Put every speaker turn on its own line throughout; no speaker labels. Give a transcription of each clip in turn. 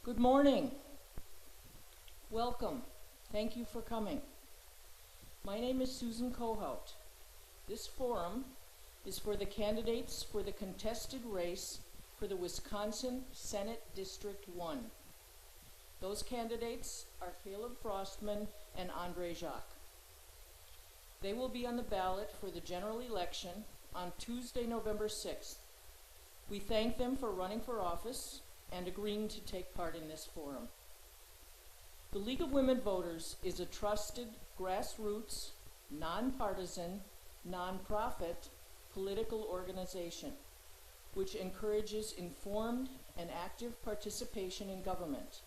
Good morning. Welcome. Thank you for coming. My name is Susan Kohout. This forum is for the candidates for the contested race for the Wisconsin Senate District 1. Those candidates are Caleb Frostman and Andre Jacque. They will be on the ballot for the general election on Tuesday, November 6th. We thank them for running for office and agreeing to take part in this forum. The League of Women Voters is a trusted, grassroots, nonpartisan, nonprofit political organization which encourages informed and active participation in government,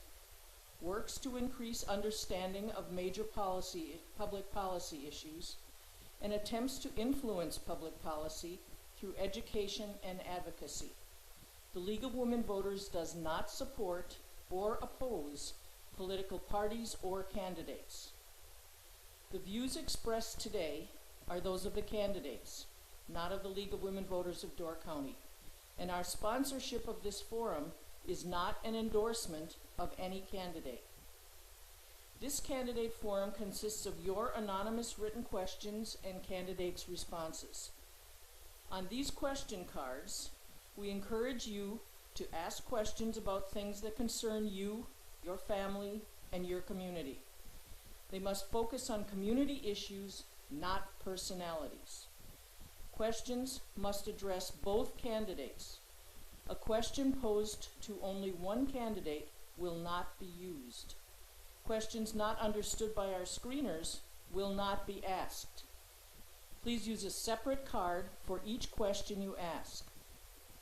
works to increase understanding of major public policy issues, and attempts to influence public policy through education and advocacy. The League of Women Voters does not support or oppose political parties or candidates. The views expressed today are those of the candidates, not of the League of Women Voters of Door County, and our sponsorship of this forum is not an endorsement of any candidate. This candidate forum consists of your anonymous written questions and candidates' responses. On these question cards, we encourage you to ask questions about things that concern you, your family, and your community. They must focus on community issues, not personalities. Questions must address both candidates. A question posed to only one candidate will not be used. Questions not understood by our screeners will not be asked. Please use a separate card for each question you ask.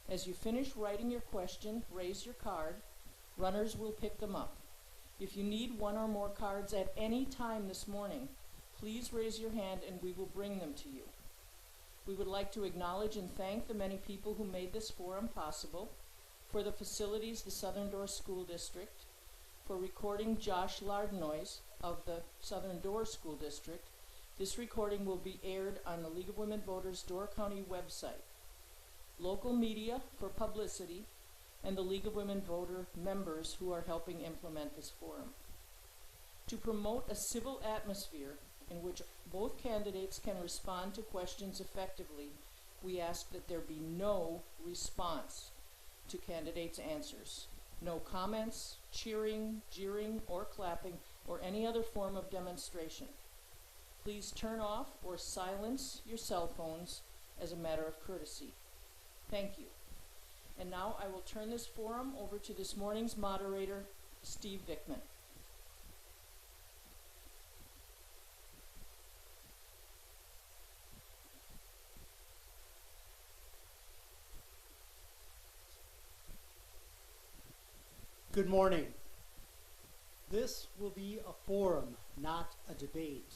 As you finish writing your question, raise your card. Runners will pick them up. If you need one or more cards at any time this morning, please raise your hand and we will bring them to you. We would like to acknowledge and thank the many people who made this forum possible, for the facilities, the Southern Door School District, for recording Josh Lardnois of the Southern Door School District. This recording will be aired on the League of Women Voters Door County website. Local media for publicity, and the League of Women Voter members who are helping implement this forum. To promote a civil atmosphere in which both candidates can respond to questions effectively, we ask that there be no response to candidates' answers. No comments, cheering, jeering, or clapping, or any other form of demonstration. Please turn off or silence your cell phones as a matter of courtesy. Thank you. And now I will turn this forum over to this morning's moderator, Steve Vickman.
Good morning. This will be a forum, not a debate.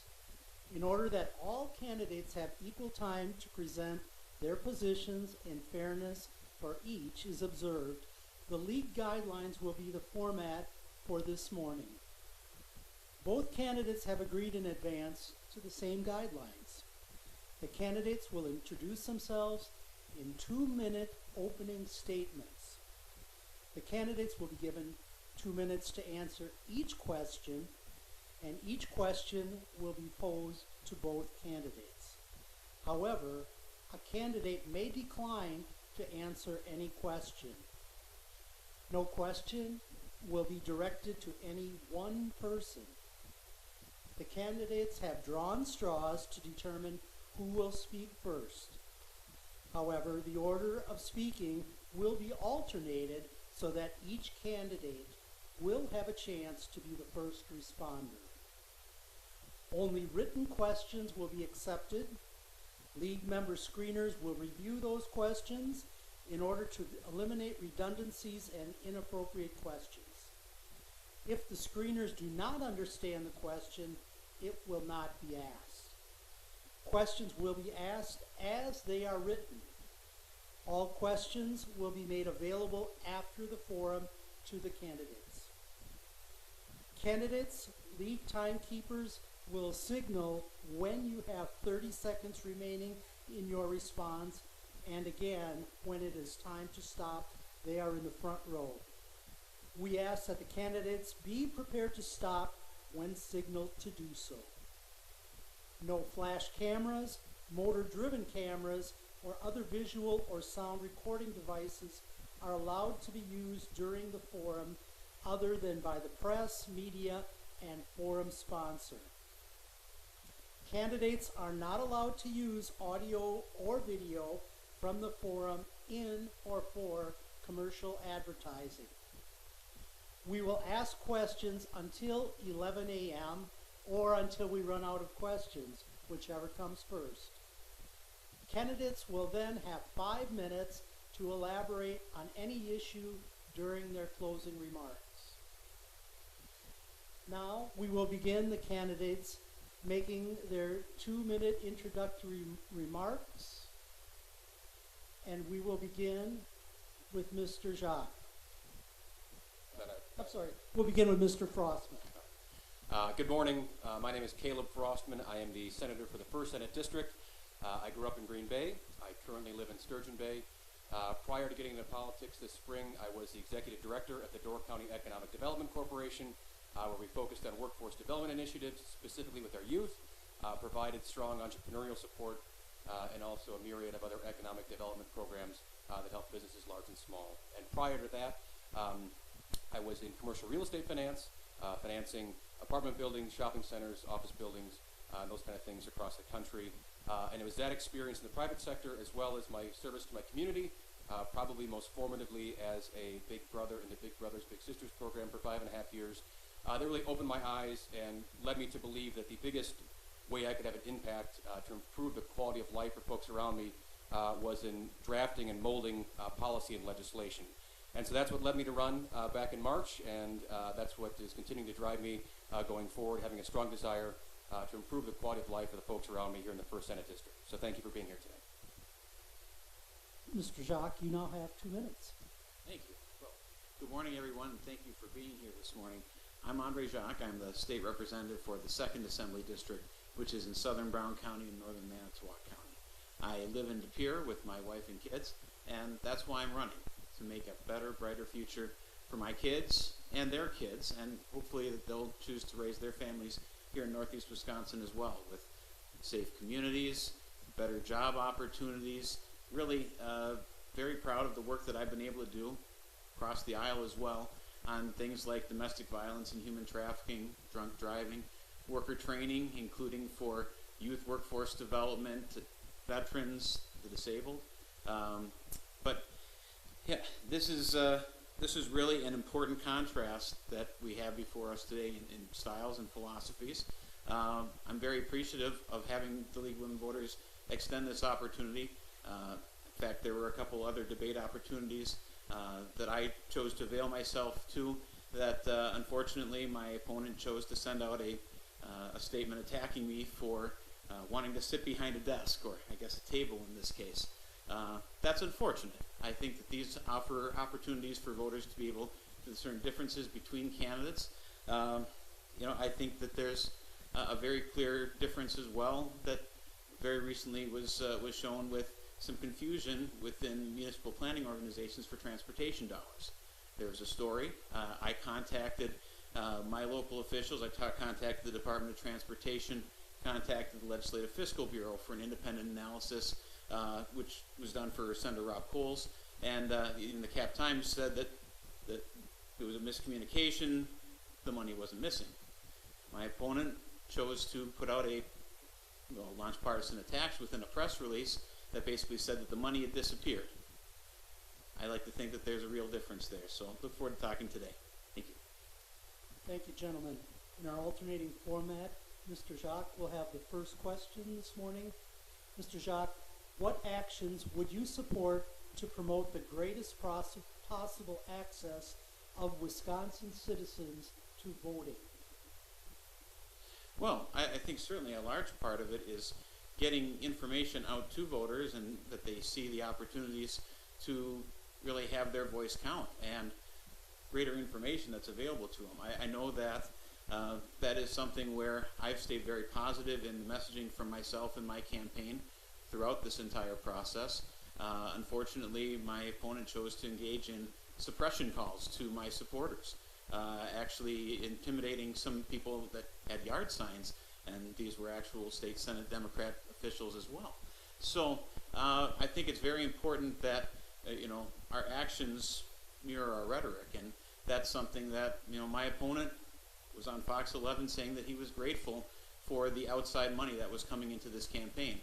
In order that all candidates have equal time to present their positions and fairness for each is observed, the league guidelines will be the format for this morning. Both candidates have agreed in advance to the same guidelines. The candidates will introduce themselves in 2-minute opening statements. The candidates will be given 2 minutes to answer each question, and each question will be posed to both candidates. However, a candidate may decline to answer any question. No question will be directed to any one person. The candidates have drawn straws to determine who will speak first. However, the order of speaking will be alternated so that each candidate will have a chance to be the first responder. Only written questions will be accepted. League member screeners will review those questions in order to eliminate redundancies and inappropriate questions. If the screeners do not understand the question, it will not be asked. Questions will be asked as they are written. All questions will be made available after the forum to the candidates. Candidates, league timekeepers will signal when you have 30 seconds remaining in your response, and again, when it is time to stop. They are in the front row. We ask that the candidates be prepared to stop when signaled to do so. No flash cameras, motor-driven cameras, or other visual or sound recording devices are allowed to be used during the forum other than by the press, media, and forum sponsor. Candidates are not allowed to use audio or video from the forum in or for commercial advertising. We will ask questions until 11 a.m. or until we run out of questions, whichever comes first. Candidates will then have 5 minutes to elaborate on any issue during their closing remarks. Now we will begin the candidates making their 2-minute introductory remarks, and we will begin with Mr. Jacque. We'll begin with Mr. Frostman.
Good morning. My name is Caleb Frostman. I am the senator for the 1st Senate District. I grew up in Green Bay. I currently live in Sturgeon Bay. Prior to getting into politics this spring, I was the executive director at the Door County Economic Development Corporation, where we focused on workforce development initiatives, specifically with our youth, provided strong entrepreneurial support, and also a myriad of other economic development programs that help businesses large and small. And prior to that, I was in commercial real estate finance, financing apartment buildings, shopping centers, office buildings, and those kind of things across the country. And it was that experience in the private sector, as well as my service to my community, probably most formatively as a Big Brother in the Big Brothers Big Sisters program for 5.5 years, that really opened my eyes and led me to believe that the biggest way I could have an impact to improve the quality of life for folks around me was in drafting and molding policy and legislation. And so that's what led me to run back in March, and that's what is continuing to drive me going forward, having a strong desire to improve the quality of life for the folks around me here in the 1st Senate District. So thank you for being here today.
Mr. Jacque, you now have 2 minutes.
Thank you. Well, good morning, everyone, and thank you for being here this morning. I'm Andre Jacque. I'm the state representative for the 2nd Assembly District, which is in southern Brown County and northern Manitowoc County. I live in De Pere with my wife and kids, and that's why I'm running, to make a better, brighter future for my kids and their kids, and hopefully that they'll choose to raise their families here in Northeast Wisconsin as well, with safe communities, better job opportunities. Really very proud of the work that I've been able to do across the aisle as well on things like domestic violence and human trafficking, drunk driving, worker training, including for youth workforce development, veterans, the disabled. But yeah, this is really an important contrast that we have before us today in styles and philosophies. I'm very appreciative of having the League of Women Voters extend this opportunity. In fact, there were a couple other debate opportunities that I chose to avail myself to that unfortunately my opponent chose to send out a statement attacking me for wanting to sit behind a desk, or I guess a table in this case. That's unfortunate. I think that these offer opportunities for voters to be able to discern differences between candidates. I think that there's a very clear difference as well that very recently was shown with some confusion within municipal planning organizations for transportation dollars. There was a story. I contacted my local officials. I contacted the Department of Transportation, contacted the Legislative Fiscal Bureau for an independent analysis, which was done for Senator Rob Coles. And in the Cap Times said that it was a miscommunication, the money wasn't missing. My opponent chose to put out launch partisan attacks within a press release that basically said that the money had disappeared. I like to think that there's a real difference there, so look forward to talking today. Thank you.
Thank you, gentlemen. In our alternating format, Mr. Jacque will have the first question this morning. Mr. Jacque, what actions would you support to promote the greatest possible access of Wisconsin citizens to voting?
Well, I think certainly a large part of it is getting information out to voters and that they see the opportunities to really have their voice count and greater information that's available to them. I know that that is something where I've stayed very positive in the messaging from myself and my campaign throughout this entire process. Unfortunately, my opponent chose to engage in suppression calls to my supporters, actually intimidating some people that had yard signs, and these were actual state Senate Democrat officials as well. So I think it's very important that our actions mirror our rhetoric, and that's something that my opponent was on Fox 11 saying that he was grateful for the outside money that was coming into this campaign.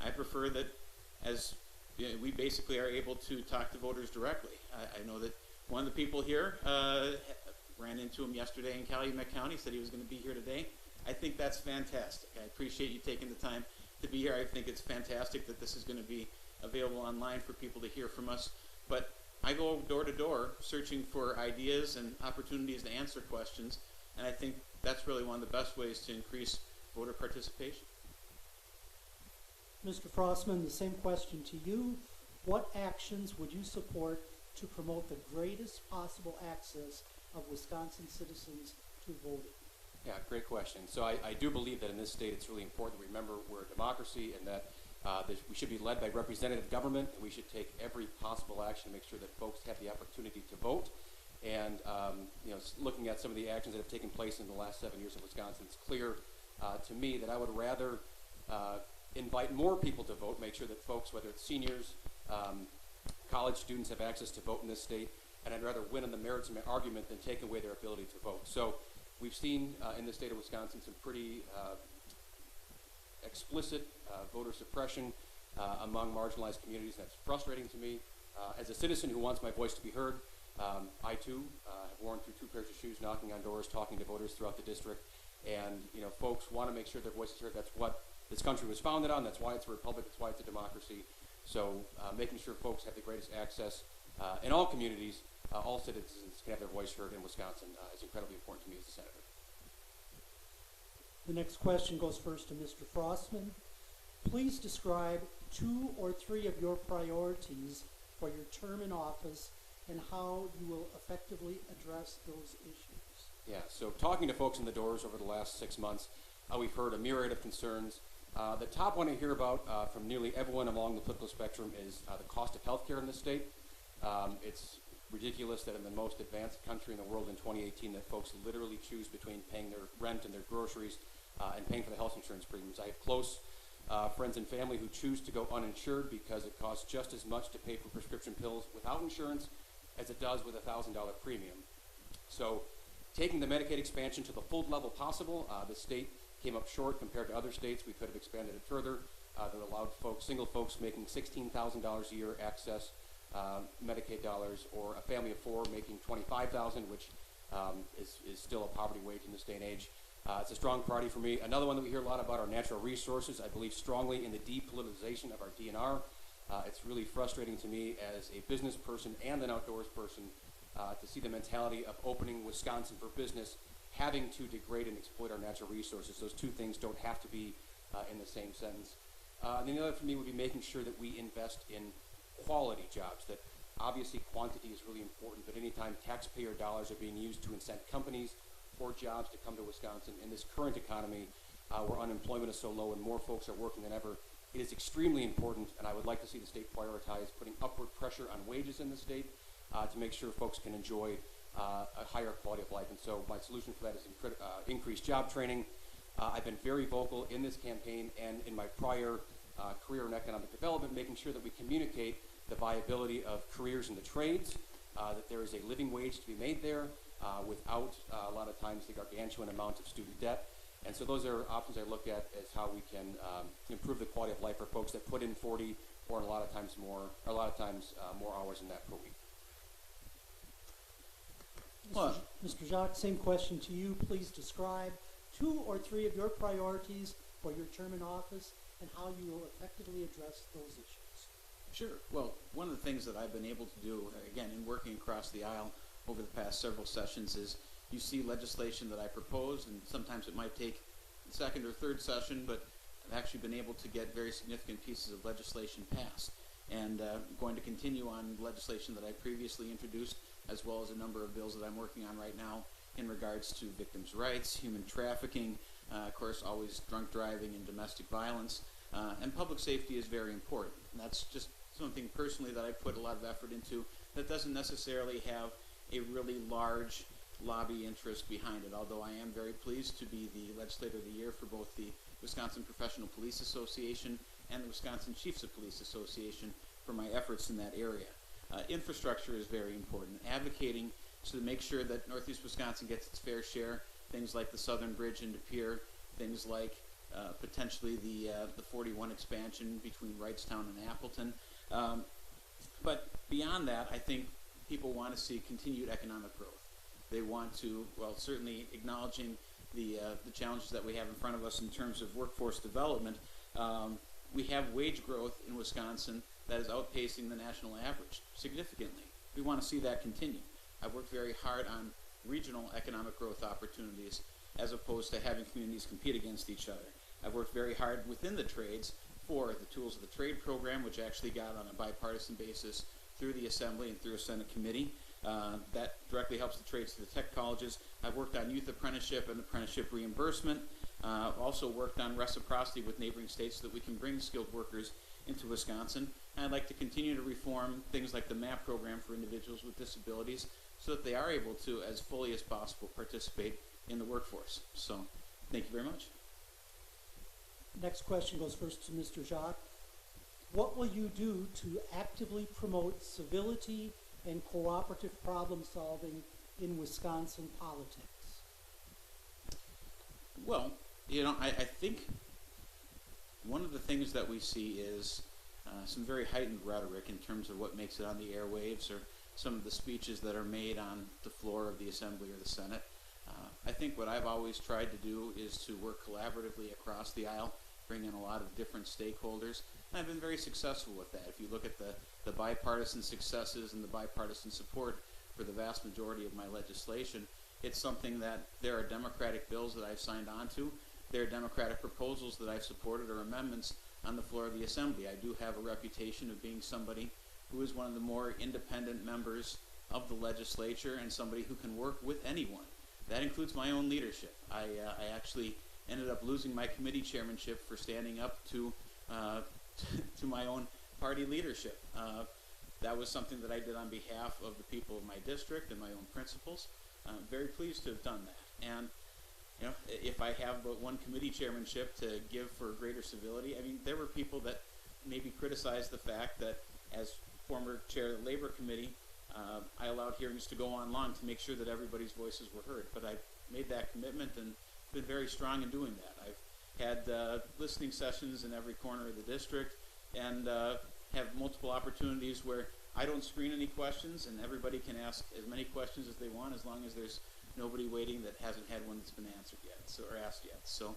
I prefer that as we basically are able to talk to voters directly. I know that one of the people here ran into him yesterday in Calumet County, said he was going to be here today. I think that's fantastic. I appreciate you taking the time to be here. I think it's fantastic that this is going to be available online for people to hear from us. But I go door to door searching for ideas and opportunities to answer questions, and I think that's really one of the best ways to increase voter participation.
Mr. Frostman, the same question to you. What actions would you support to promote the greatest possible access of Wisconsin citizens to voting?
Yeah, great question. So I do believe that in this state it's really important to remember we're a democracy and that we should be led by representative government, and we should take every possible action to make sure that folks have the opportunity to vote. And looking at some of the actions that have taken place in the last 7 years in Wisconsin, it's clear to me that I would rather invite more people to vote, make sure that folks, whether it's seniors, college students, have access to vote in this state, and I'd rather win on the merits of my argument than take away their ability to vote. So we've seen in the state of Wisconsin some pretty explicit voter suppression among marginalized communities. That's frustrating to me. As a citizen who wants my voice to be heard, I too have worn through 2 pairs of shoes, knocking on doors, talking to voters throughout the district, and folks want to make sure their voice is heard. That's what this country was founded on. That's why it's a republic. That's why it's a democracy. So making sure folks have the greatest access in all communities, all citizens can have their voice heard in Wisconsin is incredibly important to me as a senator.
The next question goes first to Mr. Frostman. Please describe 2 or 3 of your priorities for your term in office and how you will effectively address those issues.
Yeah, so talking to folks in the doors over the last 6 months, we've heard a myriad of concerns. The top one I hear about from nearly everyone along the political spectrum is the cost of health care in this state. It's ridiculous that in the most advanced country in the world in 2018 that folks literally choose between paying their rent and their groceries and paying for the health insurance premiums. I have close friends and family who choose to go uninsured because it costs just as much to pay for prescription pills without insurance as it does with a $1,000 premium. So taking the Medicaid expansion to the full level possible, the state came up short compared to other states. We could have expanded it further. That allowed folks, single folks making $16,000 a year access Medicaid dollars, or a family of 4 making $25,000, which is still a poverty wage in this day and age. It's a strong priority for me. Another one that we hear a lot about are natural resources. I believe strongly in the depoliticization of our DNR. It's really frustrating to me as a business person and an outdoors person to see the mentality of opening Wisconsin for business having to degrade and exploit our natural resources. Those 2 things don't have to be in the same sentence. And the other for me would be making sure that we invest in quality jobs. That obviously quantity is really important, but anytime taxpayer dollars are being used to incent companies or jobs to come to Wisconsin in this current economy where unemployment is so low and more folks are working than ever, it is extremely important, and I would like to see the state prioritize putting upward pressure on wages in the state to make sure folks can enjoy a higher quality of life. And so my solution for that is increased job training. I've been very vocal in this campaign and in my prior career in economic development, making sure that we communicate the viability of careers in the trades, that there is a living wage to be made there without a lot of times the gargantuan amount of student debt. And so those are options I look at as how we can improve the quality of life for folks that put in 40 or a lot of times more hours than that per week.
Mr. Jacque, same question to you. Please describe 2 or 3 of your priorities for your term in office and how you will effectively address those issues.
Sure. Well, one of the things that I've been able to do, again, in working across the aisle over the past several sessions, is you see legislation that I propose, and sometimes it might take the 2nd or 3rd session, but I've actually been able to get very significant pieces of legislation passed. And I'm going to continue on legislation that I previously introduced, as well as a number of bills that I'm working on right now in regards to victims' rights, human trafficking, of course, always drunk driving and domestic violence. And public safety is very important. And that's just something personally that I put a lot of effort into that doesn't necessarily have a really large lobby interest behind it, although I am very pleased to be the Legislator of the Year for both the Wisconsin Professional Police Association and the Wisconsin Chiefs of Police Association for my efforts in that area. Infrastructure is very important. Advocating to make sure that Northeast Wisconsin gets its fair share, things like the Southern Bridge into Pier, things like potentially the 41 expansion between Wrightstown and Appleton. But beyond that, I think people want to see continued economic growth. They want to, well, certainly acknowledging the challenges that we have in front of us in terms of workforce development. We have wage growth in Wisconsin that is outpacing the national average significantly. We want to see that continue. I've worked very hard on regional economic growth opportunities as opposed to having communities compete against each other. I've worked very hard within the trades for the Tools of the Trade program, which actually got on a bipartisan basis through the Assembly and through a Senate committee. That directly helps the trades to the tech colleges. I've worked on youth apprenticeship and apprenticeship reimbursement. I've also worked on reciprocity with neighboring states so that we can bring skilled workers into Wisconsin. And I'd like to continue to reform things like the MAP program for individuals with disabilities so that they are able to, as fully as possible, participate in the workforce. So, thank you very much.
Next question goes first to Mr. Jacque. What will you do to actively promote civility and cooperative problem solving in Wisconsin politics?
Well, you know, I think one of the things that we see is some very heightened rhetoric in terms of what makes it on the airwaves or some of the speeches that are made on the floor of the Assembly or the Senate. I think what I've always tried to do is to work collaboratively across the aisle, bring in a lot of different stakeholders, and I've been very successful with that. If you look at the bipartisan successes and the bipartisan support for the vast majority of my legislation, it's something that there are Democratic bills that I've signed on to, there are Democratic proposals that I've supported or amendments on the floor of the Assembly. I do have a reputation of being somebody who is one of the more independent members of the legislature and somebody who can work with anyone. That includes my own leadership. I actually ended up losing my committee chairmanship for standing up to to my own party leadership. That was something that I did on behalf of the people of my district and my own principals. I'm very pleased to have done that. And you know, if I have but one committee chairmanship to give for greater civility, I mean, there were people that maybe criticized the fact that as former chair of the Labor Committee, I allowed hearings to go on long to make sure that everybody's voices were heard. But I made that commitment and been very strong in doing that. I've had listening sessions in every corner of the district and have multiple opportunities where I don't screen any questions and everybody can ask as many questions as they want as long as there's nobody waiting that hasn't had one that's been answered yet, or asked yet. So,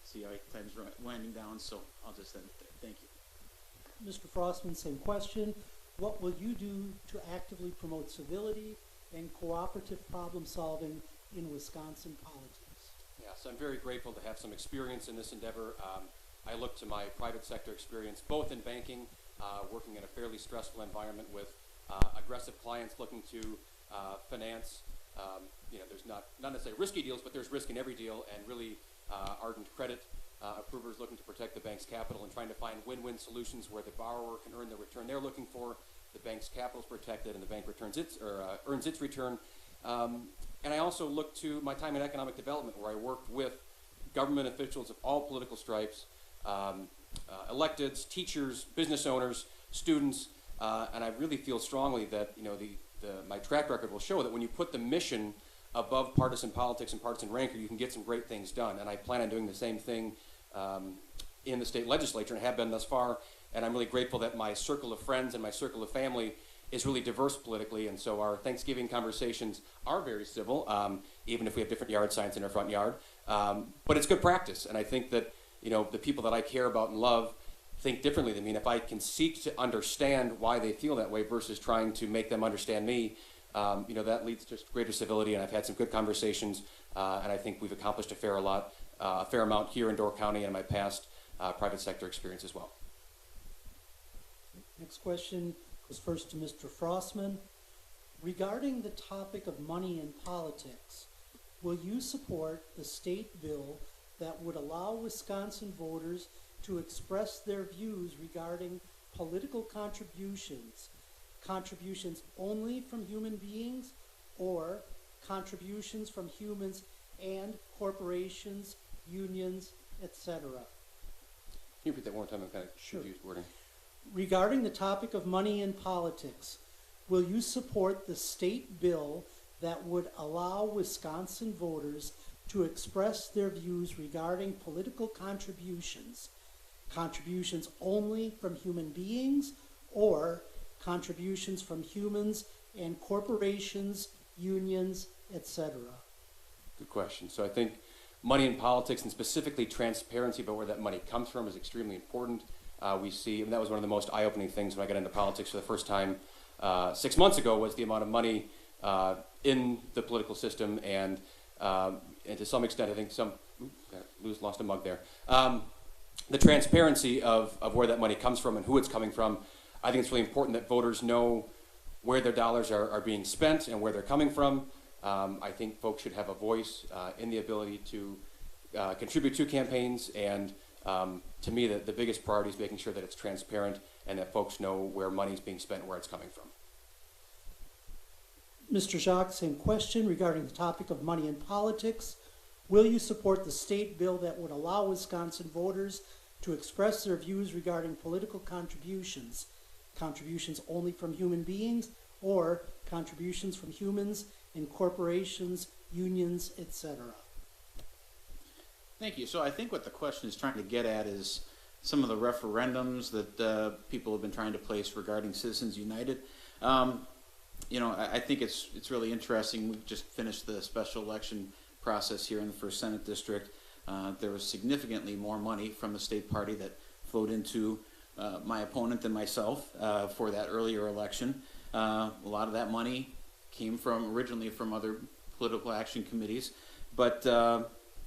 see how time's winding down, so I'll just end it there. Thank you.
Mr. Frostman, same question. What will you do to actively promote civility and cooperative problem solving in Wisconsin politics?
Yes, I'm very grateful to have some experience in this endeavor. I look to my private sector experience, both in banking, working in a fairly stressful environment with aggressive clients looking to finance. You know, there's not necessarily risky deals, but there's risk in every deal, and really ardent credit approvers looking to protect the bank's capital and trying to find win-win solutions where the borrower can earn the return they're looking for, the bank's capital is protected, and the bank returns earns its return. And I also look to my time in economic development, where I worked with government officials of all political stripes, electeds, teachers, business owners, students, and I really feel strongly that, you know, my track record will show that when you put the mission above partisan politics and partisan rancor, you can get some great things done. And I plan on doing the same thing in the state legislature and have been thus far. And I'm really grateful that my circle of friends and my circle of family is really diverse politically. And so our Thanksgiving conversations are very civil, even if we have different yard signs in our front yard. But it's good practice. And I think that, you know, the people that I care about and love think differently than me. And if I can seek to understand why they feel that way versus trying to make them understand me, you know, that leads to greater civility. And I've had some good conversations, and I think we've accomplished a fair amount here in Door County and my past private sector experience as well.
Next question goes first to Mr. Frostman. Regarding the topic of money in politics, will you support the state bill that would allow Wisconsin voters to express their views regarding political contributions, contributions only from human beings, or contributions from humans and corporations, unions, etc.
Can you repeat that one more time? I'm kind of
Sure.
confused wording.
Regarding the topic of money in politics, will you support the state bill that would allow Wisconsin voters to express their views regarding political contributions, contributions only from human beings, or contributions from humans and corporations, unions, etc.?
Good question. So I think money in politics, and specifically transparency about where that money comes from, is extremely important. We see, and that was one of the most eye-opening things when I got into politics for the first time 6 months ago, was the amount of money in the political system, and to some extent, I think lost a mug there. The transparency of where that money comes from and who it's coming from. I think it's really important that voters know where their dollars are being spent and where they're coming from. I think folks should have a voice in the ability to contribute to campaigns, and to me, the biggest priority is making sure that it's transparent and that folks know where money's being spent and where it's coming from.
Mr. Jacque, same question regarding the topic of money in politics. Will you support the state bill that would allow Wisconsin voters to express their views regarding political contributions, contributions only from human beings, or contributions from humans and corporations, unions, etc.?
Thank you. So I think what the question is trying to get at is some of the referendums that people have been trying to place regarding Citizens United. You know, I think it's really interesting. We've just finished the special election process here in the 1st Senate District. There was significantly more money from the state party that flowed into my opponent and myself for that earlier election. A lot of that money came originally from other political action committees, but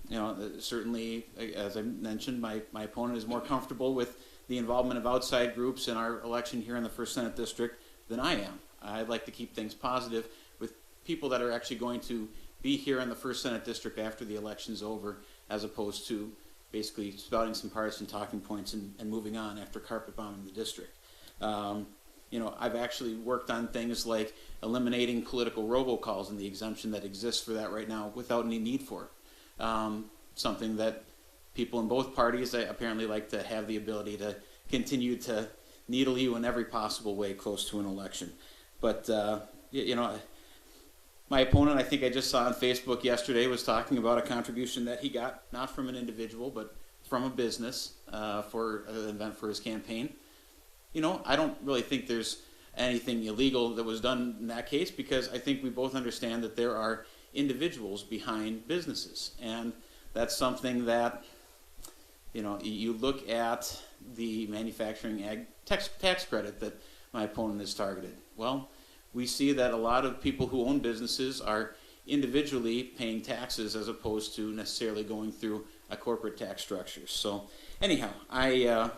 you know, certainly, as I mentioned, my opponent is more comfortable with the involvement of outside groups in our election here in the 1st Senate District than I am. I'd like to keep things positive with people that are actually going to be here in the 1st Senate District after the election's over, as opposed to basically spouting some partisan talking points and moving on after carpet bombing the district. You know, I've actually worked on things like eliminating political robocalls and the exemption that exists for that right now without any need for it. Something that people in both parties apparently like to have the ability to continue to needle you in every possible way close to an election. But, you know, my opponent, I think I just saw on Facebook yesterday, was talking about a contribution that he got, not from an individual, but from a business for an event for his campaign. You know, I don't really think there's anything illegal that was done in that case, because I think we both understand that there are individuals behind businesses. And that's something that, you know, you look at the manufacturing ag tax credit that my opponent has targeted. Well, we see that a lot of people who own businesses are individually paying taxes as opposed to necessarily going through a corporate tax structure. So anyhow, I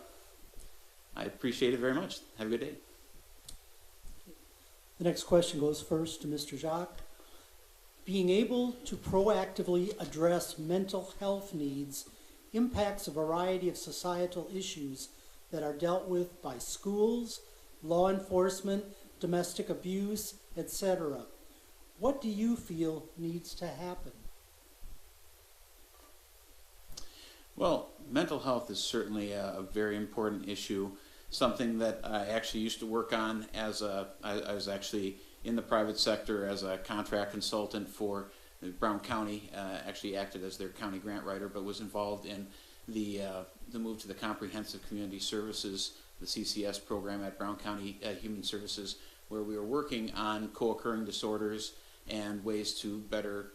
appreciate it very much. Have a good day.
The next question goes first to Mr. Jacque. Being able to proactively address mental health needs impacts a variety of societal issues that are dealt with by schools, law enforcement, domestic abuse, etc. What do you feel needs to happen?
Well, mental health is certainly a very important issue, something that I actually used to work on as I was actually in the private sector as a contract consultant for Brown County, actually acted as their county grant writer, but was involved in the move to the Comprehensive Community Services, the CCS program at Brown County Human Services, where we were working on co-occurring disorders and ways to better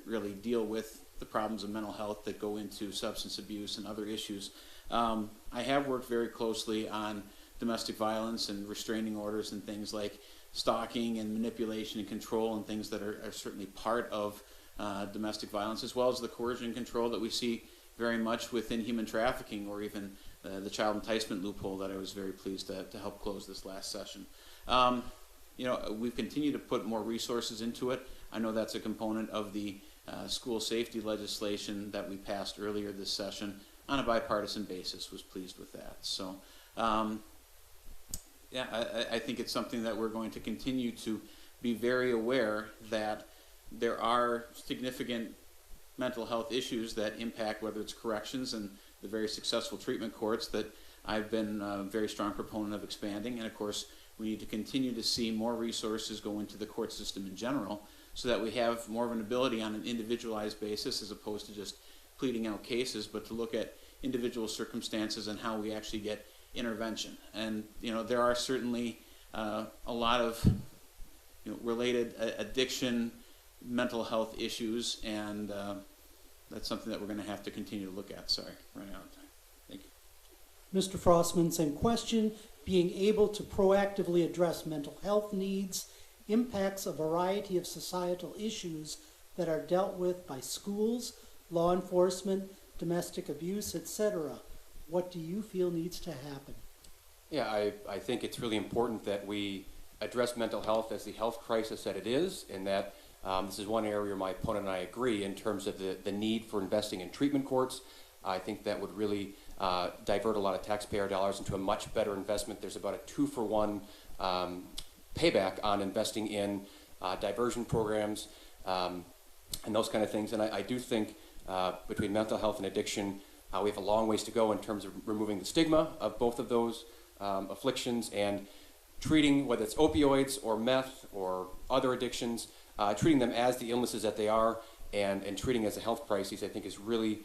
really deal with the problems of mental health that go into substance abuse and other issues. I have worked very closely on domestic violence and restraining orders and things like stalking and manipulation and control and things that are certainly part of domestic violence, as well as the coercion and control that we see very much within human trafficking, or even the child enticement loophole that I was very pleased to help close this last session. You know, we've continued to put more resources into it. I know that's a component of the school safety legislation that we passed earlier this session, on a bipartisan basis, was pleased with that. So, yeah, I think it's something that we're going to continue to be very aware that there are significant mental health issues that impact whether it's corrections and the very successful treatment courts that I've been a very strong proponent of expanding. And of course, we need to continue to see more resources go into the court system in general so that we have more of an ability on an individualized basis as opposed to just pleading out cases, but to look at individual circumstances and how we actually get intervention. And there are certainly a lot of related addiction, mental health issues, and that's something that we're going to have to continue to look at. Sorry, running out of time. Thank you.
Mr. Frostman, same question. Being able to proactively address mental health needs impacts a variety of societal issues that are dealt with by schools, law enforcement, domestic abuse, etc. What do you feel needs to happen?
Yeah, I think it's really important that we address mental health as the health crisis that it is, and that this is one area where my opponent and I agree in terms of the need for investing in treatment courts. I think that would really divert a lot of taxpayer dollars into a much better investment. There's about a 2-for-1 payback on investing in diversion programs and those kind of things. And I do think between mental health and addiction, we have a long ways to go in terms of removing the stigma of both of those afflictions and treating, whether it's opioids or meth or other addictions, treating them as the illnesses that they are and treating as a health crisis, I think is really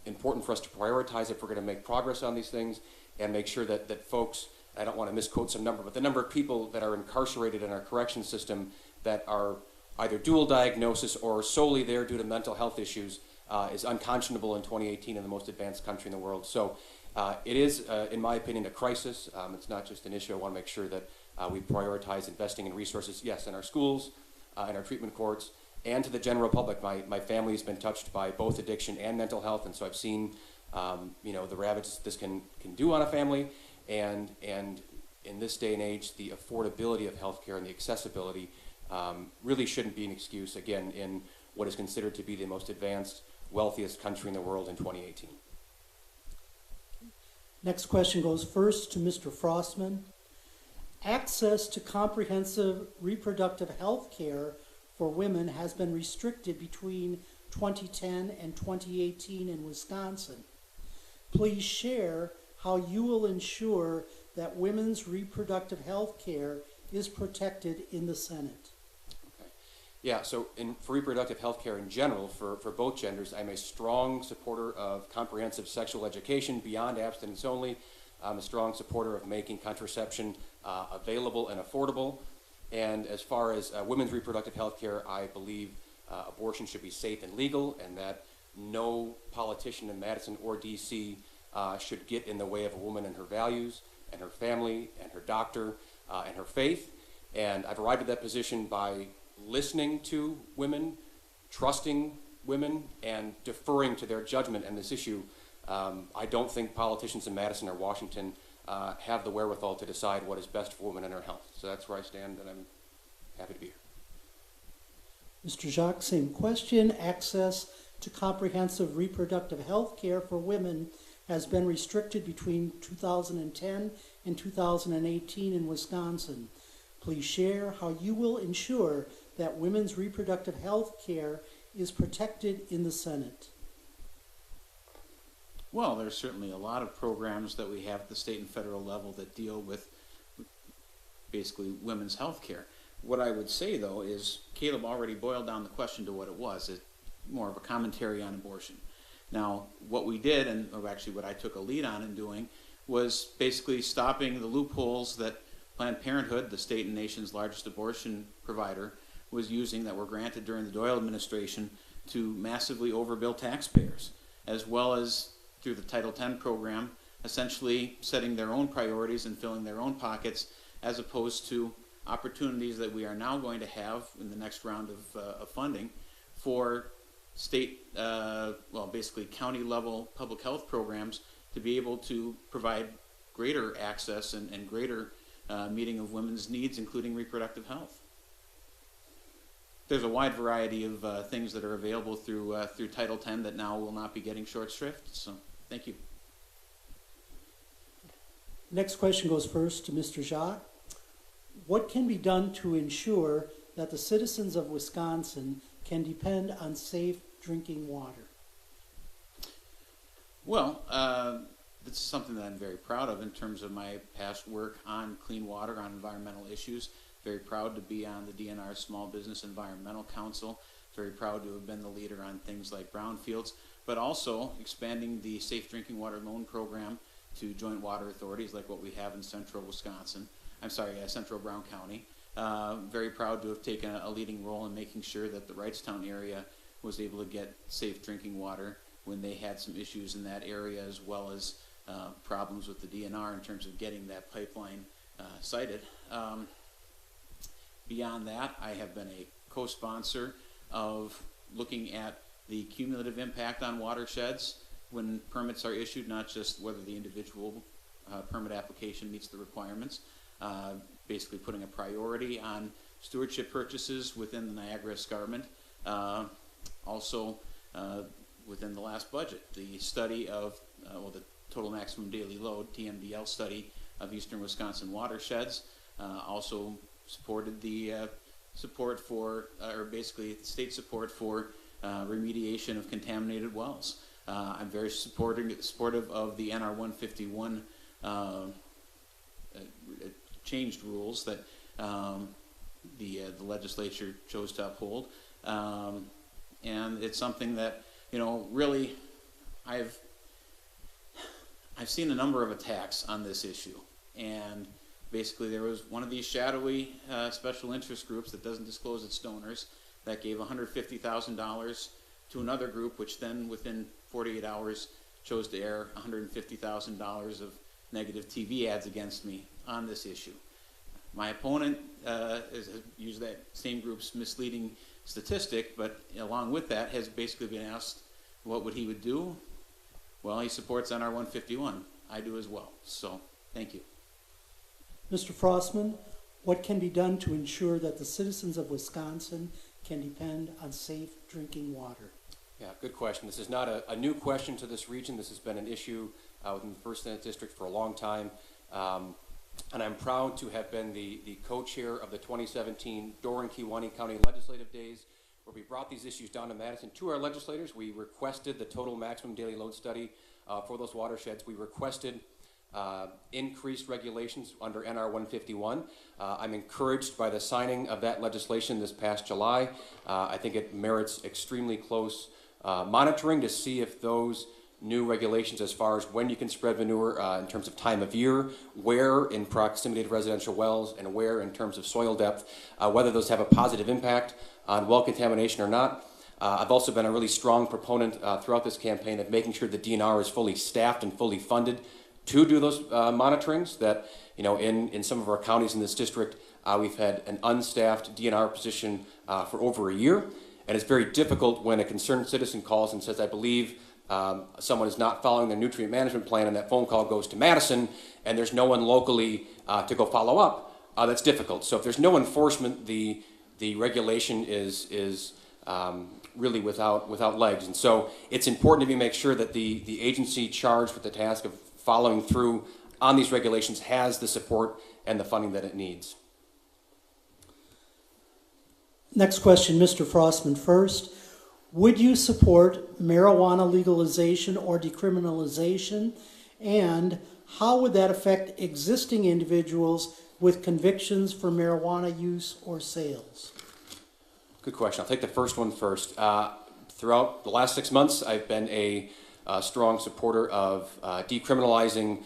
important for us to prioritize if we're going to make progress on these things and make sure that folks, I don't want to misquote some number, but the number of people that are incarcerated in our correction system that are either dual diagnosis or solely there due to mental health issues is unconscionable in 2018 in the most advanced country in the world. So it is, in my opinion, a crisis. It's not just an issue. I want to make sure that we prioritize investing in resources, yes, in our schools, in our treatment courts, and to the general public. My family has been touched by both addiction and mental health, and so I've seen the ravages this can do on a family, and in this day and age, the affordability of healthcare and the accessibility really shouldn't be an excuse, again, in what is considered to be the most advanced, wealthiest country in the world in 2018.
Next question goes first to Mr. Frostman. Access to comprehensive reproductive health care for women has been restricted between 2010 and 2018 in Wisconsin. Please share how you will ensure that women's reproductive health care is protected in the Senate.
Okay. Yeah, so for reproductive health care in general, for both genders, I'm a strong supporter of comprehensive sexual education beyond abstinence only. I'm a strong supporter of making contraception available and affordable. And as far as women's reproductive health care, I believe abortion should be safe and legal, and that no politician in Madison or DC should get in the way of a woman and her values, and her family, and her doctor, and her faith. And I've arrived at that position by listening to women, trusting women, and deferring to their judgment on this issue. I don't think politicians in Madison or Washington have the wherewithal to decide what is best for women and her health. So that's where I stand, and I'm happy to be here.
Mr. Jacque, same question. Access to comprehensive reproductive health care for women has been restricted between 2010 and 2018 in Wisconsin. Please share how you will ensure that women's reproductive health care is protected in the Senate.
Well, there's certainly a lot of programs that we have at the state and federal level that deal with basically women's health care. What I would say, though, is Caleb already boiled down the question to what it was. It's more of a commentary on abortion. Now, what we did, and actually what I took a lead on in doing, was basically stopping the loopholes that Planned Parenthood, the state and nation's largest abortion provider, was using that were granted during the Doyle administration to massively overbill taxpayers, as well as through the Title X program, essentially setting their own priorities and filling their own pockets, as opposed to opportunities that we are now going to have in the next round of funding for state, basically county level public health programs to be able to provide greater access and greater meeting of women's needs, including reproductive health. There's a wide variety of things that are available through Title X that now will not be getting short shrift. So Thank you.
Next question goes first to Mr. Jacque. What can be done to ensure that the citizens of Wisconsin can depend on safe drinking water?
Well, this is something that I'm very proud of in terms of my past work on clean water, on environmental issues. Very proud to be on the DNR Small Business Environmental Council. Very proud to have been the leader on things like brownfields, but also expanding the Safe Drinking Water Loan Program to joint water authorities like what we have in central Wisconsin. Central Brown County. Very proud to have taken a leading role in making sure that the Wrightstown area was able to get safe drinking water when they had some issues in that area, as well as problems with the DNR in terms of getting that pipeline sited. Beyond that, I have been a co-sponsor of looking at the cumulative impact on watersheds when permits are issued, not just whether the individual permit application meets the requirements. Basically putting a priority on stewardship purchases within the Niagara Escarpment. Also, within the last budget, the study of, the total maximum daily load, TMDL study of eastern Wisconsin watersheds. Also supported the support for, or basically state support for remediation of contaminated wells. I'm very supportive of the NR 151 changed rules that the legislature chose to uphold, and it's something that really I've seen a number of attacks on this issue, and basically there was one of these shadowy special interest groups that doesn't disclose its donors that gave $150,000 to another group, which then within 48 hours chose to air $150,000 of negative TV ads against me on this issue. My opponent has used that same group's misleading statistic, but along with that has basically been asked what he would do. Well, he supports NR 151. I do as well. So, thank you.
Mr. Frostman, what can be done to ensure that the citizens of Wisconsin can depend on safe drinking water?
Yeah, good question. This is not a new question to this region. This has been an issue within the 1st Senate District for a long time. And I'm proud to have been the co-chair of the 2017 Doran-Kewanee County Legislative Days, where we brought these issues down to Madison to our legislators. We requested the total maximum daily load study for those watersheds. We requested increased regulations under NR 151. I'm encouraged by the signing of that legislation this past July. I think it merits extremely close monitoring to see if those new regulations as far as when you can spread manure in terms of time of year, where in proximity to residential wells, and where in terms of soil depth, whether those have a positive impact on well contamination or not. I've also been a really strong proponent throughout this campaign of making sure the DNR is fully staffed and fully funded to do those monitorings. That, in some of our counties in this district, we've had an unstaffed DNR position for over a year, and it's very difficult when a concerned citizen calls and says, I believe someone is not following their nutrient management plan, and that phone call goes to Madison, and there's no one locally to go follow up. That's difficult. So if there's no enforcement, the regulation is really without legs. And so it's important to make sure that the agency charged with the task of following through on these regulations has the support and the funding that it needs.
Next question, Mr. Frostman first. Would you support marijuana legalization or decriminalization? And how would that affect existing individuals with convictions for marijuana use or sales?
Good question. I'll take the first one first. Throughout the last 6 months, I've been a strong supporter of decriminalizing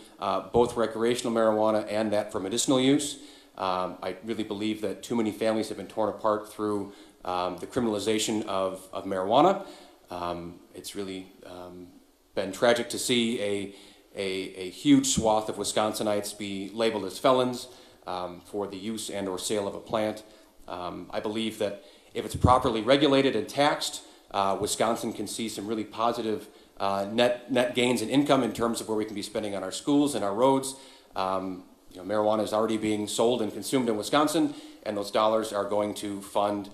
both recreational marijuana and that for medicinal use. I really believe that too many families have been torn apart through the criminalization of marijuana. It's really been tragic to see a huge swath of Wisconsinites be labeled as felons for the use and or sale of a plant. I believe that if it's properly regulated and taxed, Wisconsin can see some really positive net gains in income in terms of where we can be spending on our schools and our roads. Marijuana is already being sold and consumed in Wisconsin, and those dollars are going to fund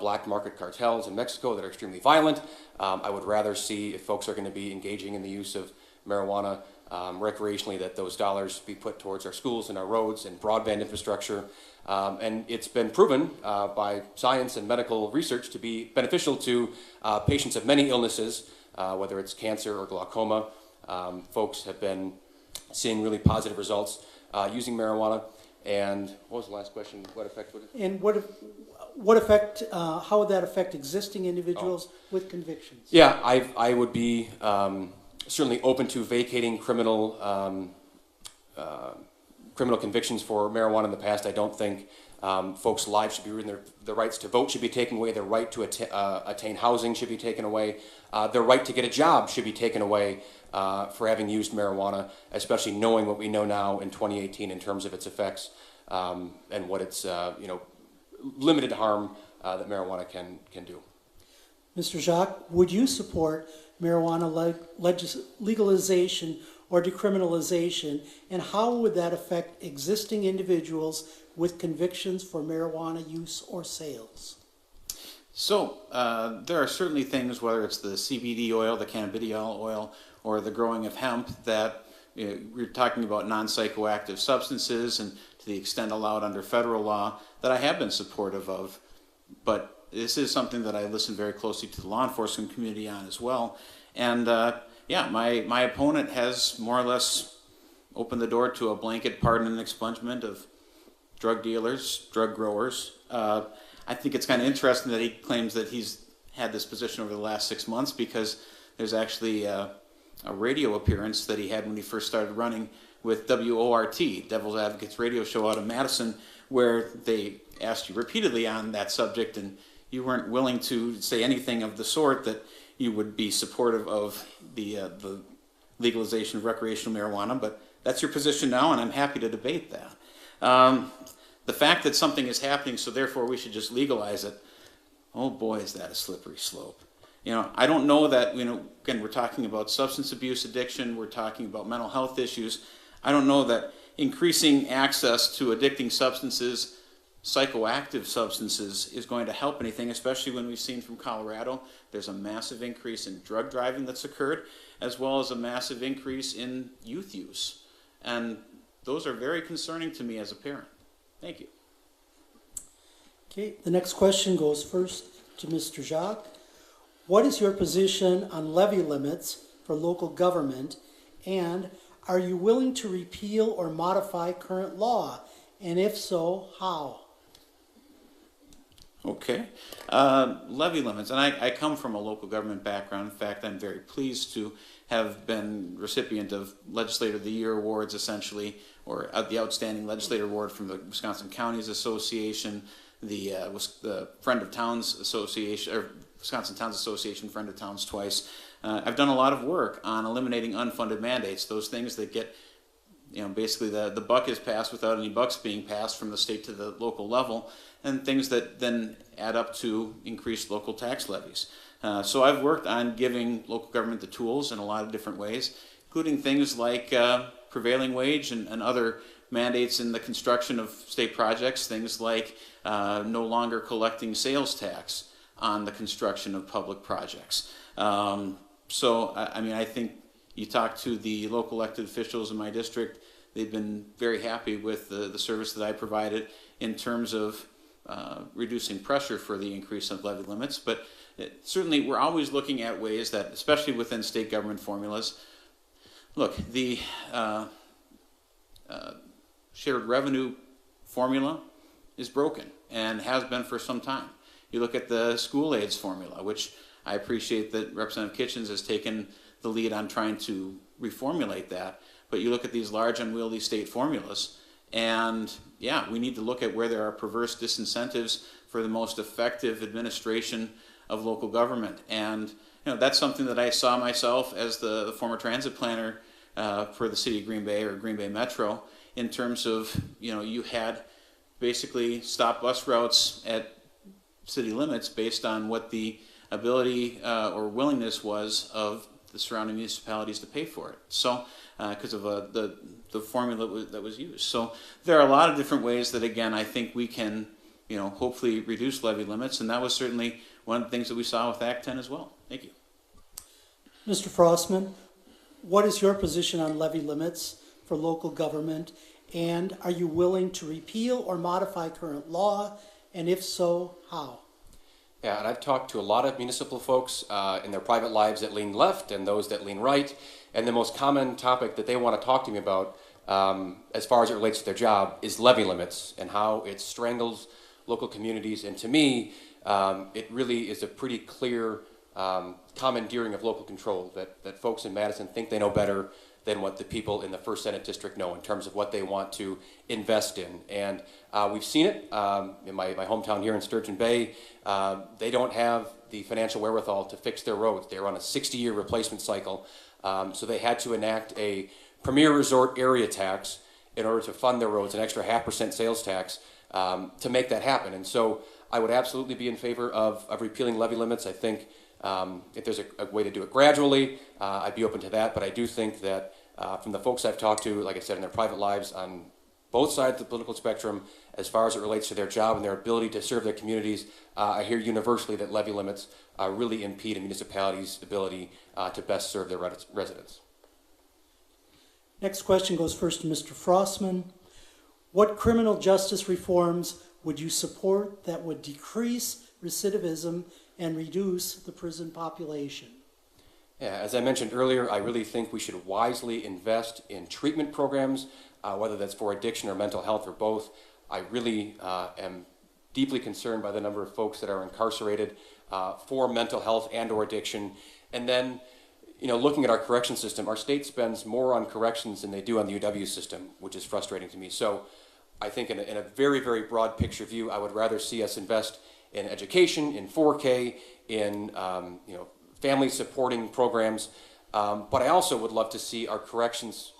black market cartels in Mexico that are extremely violent. I would rather see, if folks are going to be engaging in the use of marijuana recreationally, that those dollars be put towards our schools and our roads and broadband infrastructure. And it's been proven by science and medical research to be beneficial to patients of many illnesses, whether it's cancer or glaucoma. Folks have been seeing really positive results using marijuana. And what was the last question? What effect would it?
And what effect, how would that affect existing individuals with convictions?
Yeah, I would be certainly open to vacating criminal convictions for marijuana in the past. I don't think folks' lives should be ruined. Their rights to vote should be taken away. Their right to attain housing should be taken away. Their right to get a job should be taken away for having used marijuana, especially knowing what we know now in 2018 in terms of its effects and what its limited harm that marijuana can do.
Mr. Jacque, would you support marijuana legalization or decriminalization, and how would that affect existing individuals with convictions for marijuana use or sales?
So there are certainly things, whether it's the CBD oil, the cannabidiol oil, or the growing of hemp, that we're talking about non-psychoactive substances, and to the extent allowed under federal law, that I have been supportive of. But this is something that I listen very closely to the law enforcement community on as well. And yeah, my opponent has more or less opened the door to a blanket pardon and expungement of drug dealers, drug growers. I think it's kind of interesting that he claims that he's had this position over the last 6 months, because there's actually a radio appearance that he had when he first started running with WORT, Devil's Advocates radio show out of Madison, where they asked you repeatedly on that subject, and you weren't willing to say anything of the sort that you would be supportive of the legalization of recreational marijuana. But that's your position now, and I'm happy to debate that. The fact that something is happening, so therefore we should just legalize it, oh boy, is that a slippery slope. I don't know that, again, we're talking about substance abuse addiction, we're talking about mental health issues. I don't know that increasing access to addicting substances, psychoactive substances, is going to help anything, especially when we've seen from Colorado, there's a massive increase in drug driving that's occurred, as well as a massive increase in youth use. And those are very concerning to me as a parent. Thank you.
Okay, the next question goes first to Mr. Jacque. What is your position on levy limits for local government, and are you willing to repeal or modify current law? And if so, how?
Okay. Levy limits. And I come from a local government background. In fact, I'm very pleased to have been recipient of Legislator of the Year awards, essentially, or the Outstanding Legislator Award from the Wisconsin Counties Association, the Friend of Towns Association, or Wisconsin Towns Association, Friend of Towns twice. I've done a lot of work on eliminating unfunded mandates, those things that get, basically the buck is passed without any bucks being passed from the state to the local level, and things that then add up to increased local tax levies. So I've worked on giving local government the tools in a lot of different ways, including things like prevailing wage and other mandates in the construction of state projects, things like no longer collecting sales tax on the construction of public projects. So, I think you talk to the local elected officials in my district, they've been very happy with the service that I provided in terms of reducing pressure for the increase of levy limits. But certainly we're always looking at ways that, especially within state government formulas, look, the shared revenue formula is broken and has been for some time. You look at the school aids formula, which I appreciate that Representative Kitchens has taken the lead on trying to reformulate that. But you look at these large unwieldy state formulas, and yeah, we need to look at where there are perverse disincentives for the most effective administration of local government. And that's something that I saw myself as the former transit planner for the city of Green Bay, or Green Bay Metro, in terms of, you had basically stop bus routes at city limits based on what the ability or willingness was of the surrounding municipalities to pay for it. So, because of the formula that was used. So there are a lot of different ways that, again, I think we can, hopefully reduce levy limits, and that was certainly one of the things that we saw with Act 10 as well. Thank you.
Mr. Frostman, What is your position on levy limits for local government? And are you willing to repeal or modify current law? And if so, how?
Yeah, and I've talked to a lot of municipal folks in their private lives that lean left and those that lean right. And the most common topic that they want to talk to me about, as far as it relates to their job, is levy limits and how it strangles local communities. And to me, it really is a pretty clear commandeering of local control, that folks in Madison think they know better than what the people in the 1st Senate District know in terms of what they want to invest in. And we've seen it in my hometown here in Sturgeon Bay. They don't have the financial wherewithal to fix their roads. They're on a 60-year replacement cycle, so they had to enact a premier resort area tax in order to fund their roads, an extra 0.5% sales tax to make that happen. And so I would absolutely be in favor of repealing levy limits. I think if there's a way to do it gradually, I'd be open to that. But I do think that from the folks I've talked to, like I said, in their private lives on both sides of the political spectrum, as far as it relates to their job and their ability to serve their communities, I hear universally that levy limits really impede a municipality's ability to best serve their residents.
Next question goes first to Mr. Frostman. What criminal justice reforms would you support that would decrease recidivism and reduce the prison population?
Yeah, as I mentioned earlier, I really think we should wisely invest in treatment programs, whether that's for addiction or mental health or both. I really am deeply concerned by the number of folks that are incarcerated for mental health and or addiction. And then, you know, looking at our correction system, our state spends more on corrections than they do on the UW system, which is frustrating to me. So I think in a very, very broad picture view, I would rather see us invest in education, in 4K, in family supporting programs. But I also would love to see our corrections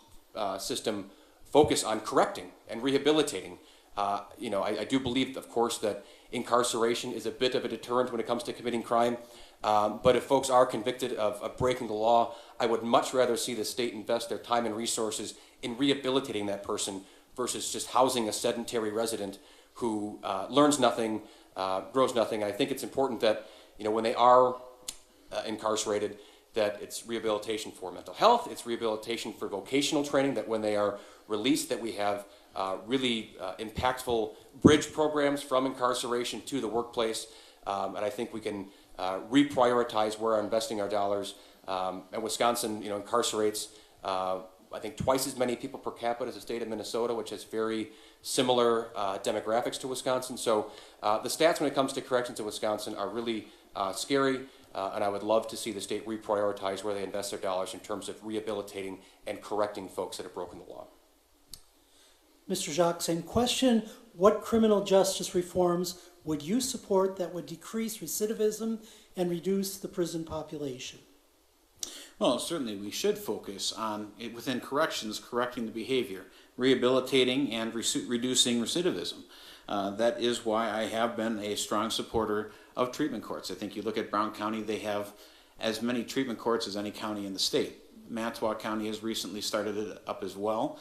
system focus on correcting and rehabilitating. I do believe, of course, that incarceration is a bit of a deterrent when it comes to committing crime. But if folks are convicted of breaking the law, I would much rather see the state invest their time and resources in rehabilitating that person versus just housing a sedentary resident who learns nothing, grows nothing. And I think it's important that, when they are incarcerated, that it's rehabilitation for mental health, it's rehabilitation for vocational training, that when they are released, that we have really impactful bridge programs from incarceration to the workplace. And I think we can reprioritize where we're investing our dollars. And Wisconsin, incarcerates, I think, twice as many people per capita as the state of Minnesota, which has very similar demographics to Wisconsin. So the stats when it comes to corrections in Wisconsin are really scary. And I would love to see the state reprioritize where they invest their dollars in terms of rehabilitating and correcting folks that have broken the law.
Mr. Jacque, same question. What criminal justice reforms would you support that would decrease recidivism and reduce the prison population?
Well, certainly we should focus on, within corrections, correcting the behavior, rehabilitating and reducing recidivism. That is why I have been a strong supporter of treatment courts. I think you look at Brown County, they have as many treatment courts as any county in the state. Manitowoc County has recently started it up as well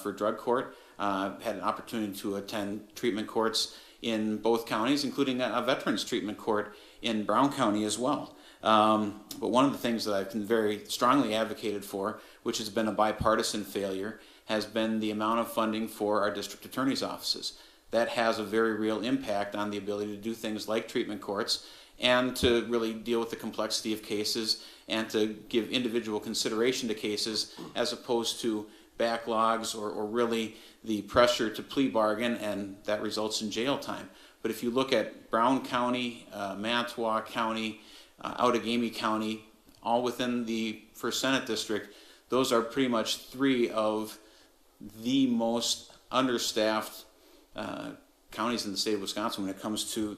for drug court. Had an opportunity to attend treatment courts in both counties, including a veterans treatment court in Brown County as well. But one of the things that I've been very strongly advocated for, which has been a bipartisan failure, has been the amount of funding for our district attorney's offices. That has a very real impact on the ability to do things like treatment courts and to really deal with the complexity of cases and to give individual consideration to cases as opposed to backlogs or really the pressure to plea bargain, and that results in jail time. But if you look at Brown County, Manitowoc County, Outagamie County, all within the 1st Senate District, those are pretty much three of the most understaffed counties in the state of Wisconsin when it comes to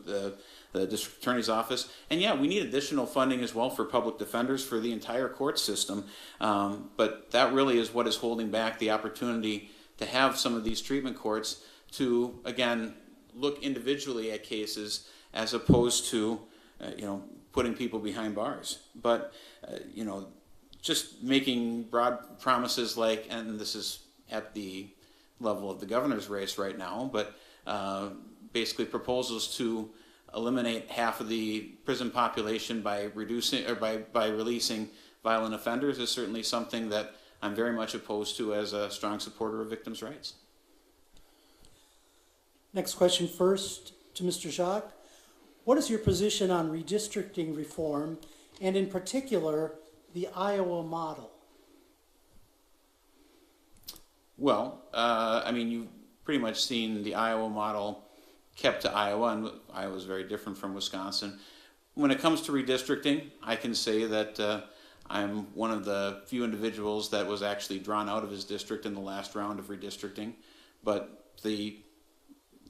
the district attorney's office. And yeah, we need additional funding as well for public defenders for the entire court system. But that really is what is holding back the opportunity to have some of these treatment courts to, again, look individually at cases as opposed to, putting people behind bars. But, just making broad promises like, and this is at the level of the governor's race right now, but basically proposals to eliminate half of the prison population by reducing or by releasing violent offenders is certainly something that I'm very much opposed to as a strong supporter of victims' rights.
Next question first to Mr. Jacque. What is your position on redistricting reform, and in particular, the Iowa model?
Well, I mean, you've pretty much seen the Iowa model kept to Iowa, and Iowa is very different from Wisconsin. When it comes to redistricting, I can say that I'm one of the few individuals that was actually drawn out of his district in the last round of redistricting, but at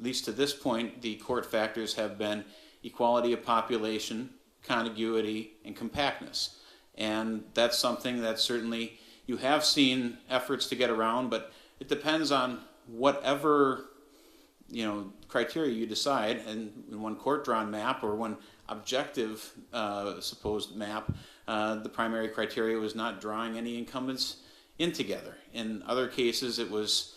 least to this point, the court factors have been equality of population, contiguity, and compactness. And that's something that certainly you have seen efforts to get around, but it depends on whatever criteria you decide. And in one court-drawn map or one objective supposed map, the primary criteria was not drawing any incumbents in together. In other cases, it was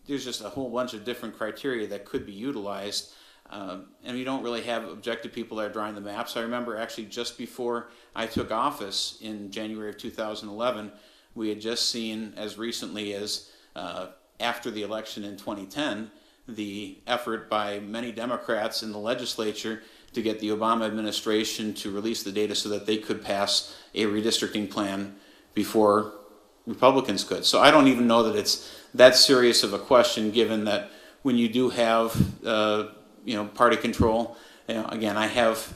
there's just a whole bunch of different criteria that could be utilized, and we don't really have objective people that are drawing the maps. I remember actually just before I took office in January of 2011, we had just seen, as recently as after the election in 2010, the effort by many Democrats in the legislature to get the Obama administration to release the data so that they could pass a redistricting plan before Republicans could. So I don't even know that it's that serious of a question, given that when you do have party control, again, I have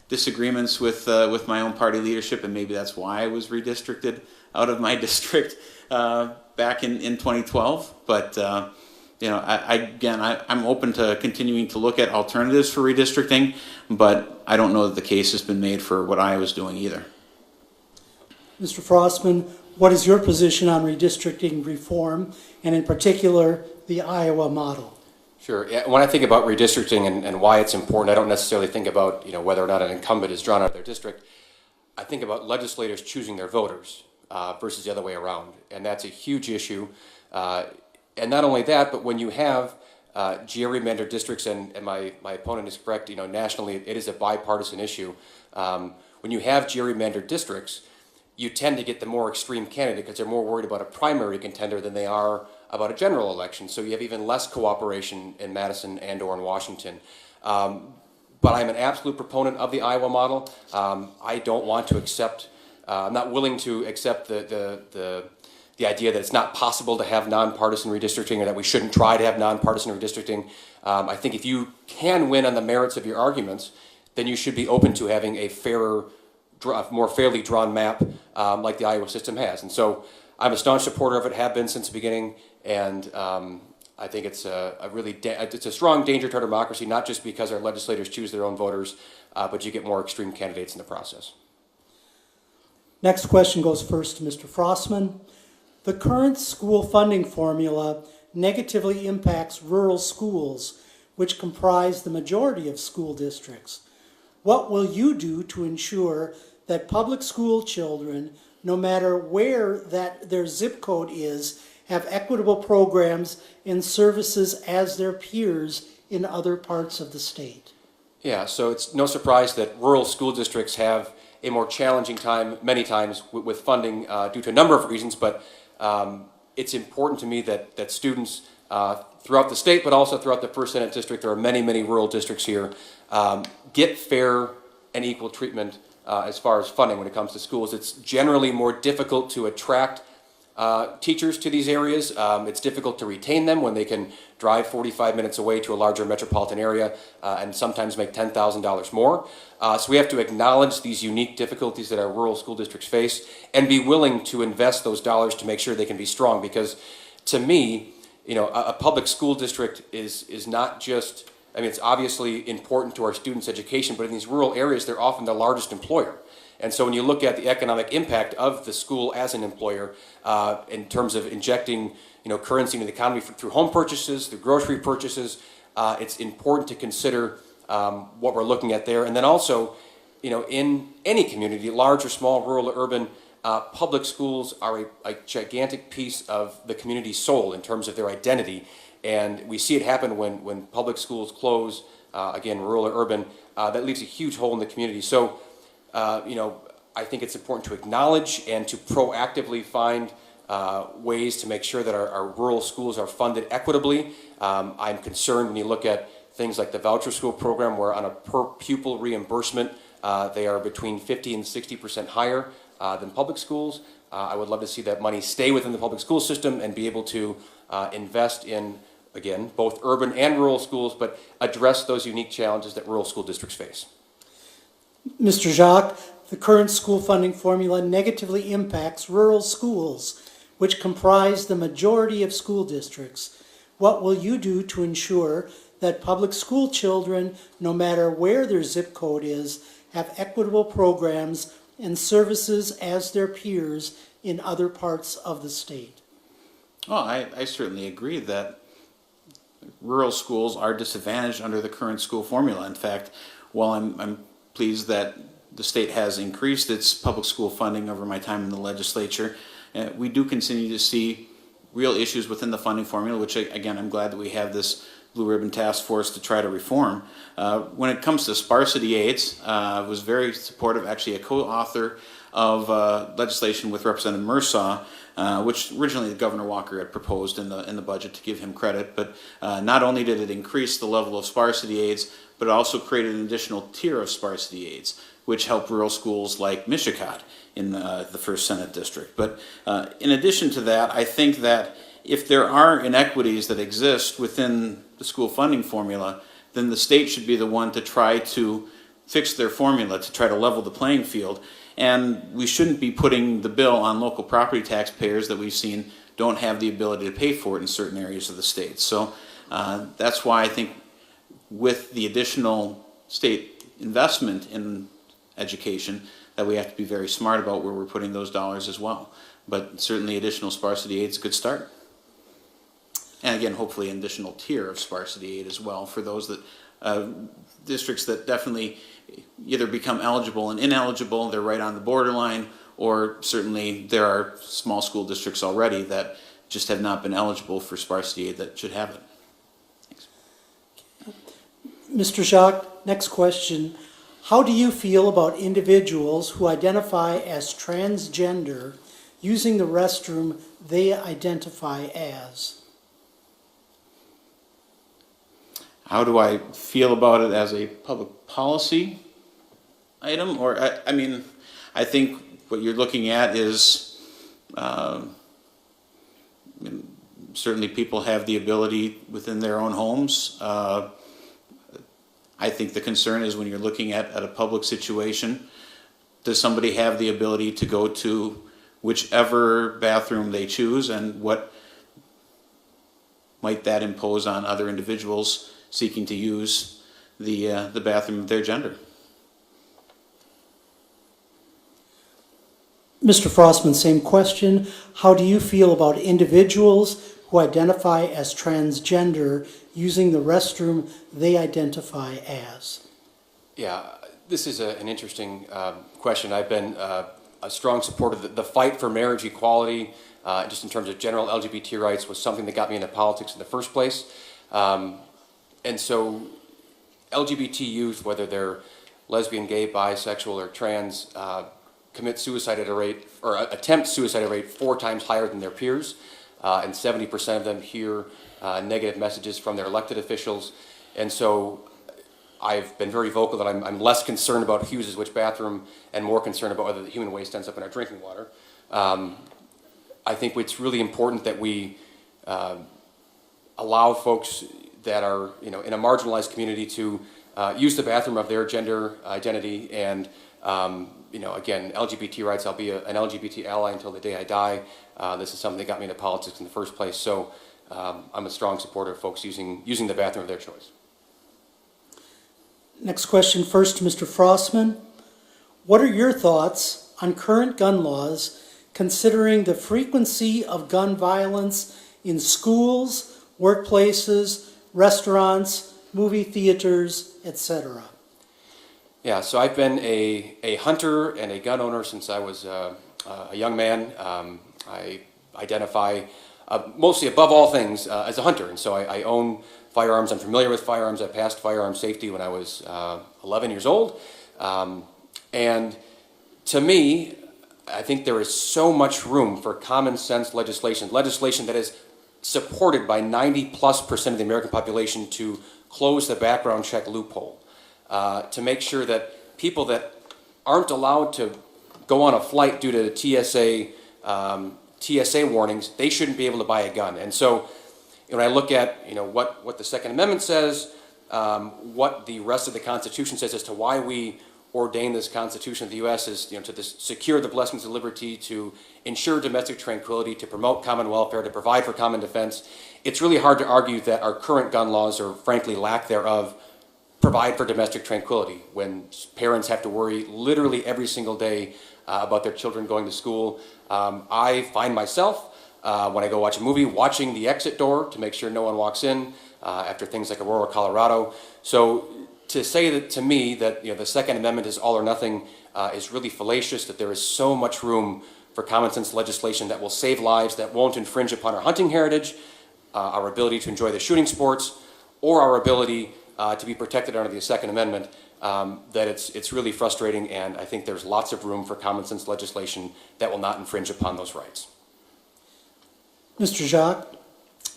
disagreements with my own party leadership, and maybe that's why I was redistricted out of my district back in 2012. But I'm open to continuing to look at alternatives for redistricting, but I don't know that the case has been made for what I was doing either.
Mr. Frostman, what is your position on redistricting reform, and in particular, the Iowa model?
Sure. Yeah, when I think about redistricting and why it's important, I don't necessarily think about whether or not an incumbent is drawn out of their district. I think about legislators choosing their voters versus the other way around, and that's a huge issue. And not only that, but when you have gerrymandered districts, and my opponent is correct, nationally it is a bipartisan issue. When you have gerrymandered districts, you tend to get the more extreme candidate because they're more worried about a primary contender than they are about a general election. So you have even less cooperation in Madison and or in Washington. But I'm an absolute proponent of the Iowa model. I don't want to accept, I'm not willing to accept the idea that it's not possible to have nonpartisan redistricting, or that we shouldn't try to have nonpartisan redistricting. I think if you can win on the merits of your arguments, then you should be open to having a fairer, more fairly drawn map like the Iowa system has. And so I'm a staunch supporter of it, have been since the beginning, and I think it's it's a strong danger to our democracy, not just because our legislators choose their own voters, but you get more extreme candidates in the process.
Next question goes first to Mr. Frostman. The current school funding formula negatively impacts rural schools, which comprise the majority of school districts. What will you do to ensure that public school children, no matter where their zip code is, have equitable programs and services as their peers in other parts of the state?
Yeah, so it's no surprise that rural school districts have a more challenging time many times with funding due to a number of reasons, but it's important to me that students throughout the state, but also throughout the 1st Senate District, there are many, many rural districts here, get fair and equal treatment as far as funding when it comes to schools. It's generally more difficult to attract teachers to these areas. It's difficult to retain them when they can drive 45 minutes away to a larger metropolitan area and sometimes make $10,000 more. So we have to acknowledge these unique difficulties that our rural school districts face and be willing to invest those dollars to make sure they can be strong. Because to me, a public school district is not just, I mean, it's obviously important to our students' education, but in these rural areas, they're often the largest employer. And so when you look at the economic impact of the school as an employer, in terms of injecting, currency into the economy through home purchases, through grocery purchases, it's important to consider what we're looking at there. And then also, in any community, large or small, rural or urban, public schools are a gigantic piece of the community's soul in terms of their identity. And we see it happen when public schools close, again, rural or urban, that leaves a huge hole in the community. So, I think it's important to acknowledge and to proactively find ways to make sure that our rural schools are funded equitably. I'm concerned when you look at things like the voucher school program, where on a per pupil reimbursement, they are between 50 and 60% higher than public schools. I would love to see that money stay within the public school system and be able to invest in, again, both urban and rural schools, but address those unique challenges that rural school districts face.
Mr. Jacque, the current school funding formula negatively impacts rural schools, which comprise the majority of school districts. What will you do to ensure that public school children, no matter where their zip code is, have equitable programs and services as their peers in other parts of the state?
Well, I certainly agree that rural schools are disadvantaged under the current school formula. In fact, while I'm pleased that the state has increased its public school funding over my time in the legislature, we do continue to see real issues within the funding formula, which, again, I'm glad that we have this Blue Ribbon Task Force to try to reform. When it comes to sparsity aids, I was very supportive, actually a co-author of legislation with Representative Mursaw, which originally Governor Walker had proposed in the budget, to give him credit. But not only did it increase the level of sparsity aids, but it also created an additional tier of sparsity aids, which helped rural schools like Mishicot in the 1st Senate District. But in addition to that, I think that if there are inequities that exist within the school funding formula, then the state should be the one to try to fix their formula, to try to level the playing field. And we shouldn't be putting the bill on local property taxpayers that we've seen don't have the ability to pay for it in certain areas of the state. So that's why I think with the additional state investment in education, that we have to be very smart about where we're putting those dollars as well. But certainly additional sparsity aid is a good start. And again, hopefully an additional tier of sparsity aid as well for those that districts that definitely either become eligible and ineligible, they're right on the borderline, or certainly there are small school districts already that just have not been eligible for sparsity aid that should have it. Thanks.
Mr. Jacque, next question. How do you feel about individuals who identify as transgender using the restroom they identify as?
How do I feel about it as a public policy item? Or, I mean, I think what you're looking at is certainly people have the ability within their own homes. I think the concern is when you're looking at a public situation, does somebody have the ability to go to whichever bathroom they choose, and what might that impose on other individuals seeking to use the bathroom of their gender?
Mr. Frostman, same question. How do you feel about individuals who identify as transgender using the restroom they identify as?
Yeah, this is an interesting question. I've been a strong supporter of the fight for marriage equality, just in terms of general LGBT rights, was something that got me into politics in the first place. And so LGBT youth, whether they're lesbian, gay, bisexual, or trans, commit suicide at a rate, or attempt suicide at a rate 4 times higher than their peers, and 70% of them hear negative messages from their elected officials. And so I've been very vocal that I'm less concerned about who uses which bathroom and more concerned about whether the human waste ends up in our drinking water. I think it's really important that we allow folks that are, in a marginalized community to use the bathroom of their gender identity. And again, LGBT rights, I'll be an LGBT ally until the day I die. This is something that got me into politics in the first place. So I'm a strong supporter of folks using the bathroom of their choice.
Next question first to Mr. Frostman. What are your thoughts on current gun laws, considering the frequency of gun violence in schools, workplaces, restaurants, movie theaters, etc.?
Yeah, so I've been a hunter and a gun owner since I was a young man. I identify mostly, above all things, as a hunter, and so I own firearms. I'm familiar with firearms. I passed firearm safety when I was 11 years old. And to me, I think there is so much room for common sense legislation that is supported by 90+% of the American population to close the background check loophole, to make sure that people that aren't allowed to go on a flight due to TSA warnings, they shouldn't be able to buy a gun. And so when I look at what the Second Amendment says, what the rest of the Constitution says as to why we ordain this Constitution of the U.S. is to secure the blessings of liberty, to ensure domestic tranquility, to promote common welfare, to provide for common defense. It's really hard to argue that our current gun laws, or frankly lack thereof, provide for domestic tranquility when parents have to worry literally every single day about their children going to school. I find myself, when I go watch a movie, watching the exit door to make sure no one walks in after things like Aurora, Colorado. So to say that to me that the Second Amendment is all or nothing is really fallacious, that there is so much room for common sense legislation that will save lives, that won't infringe upon our hunting heritage, our ability to enjoy the shooting sports, or our ability to be protected under the Second Amendment, that it's really frustrating, and I think there's lots of room for common sense legislation that will not infringe upon those rights.
Mr. Jacque,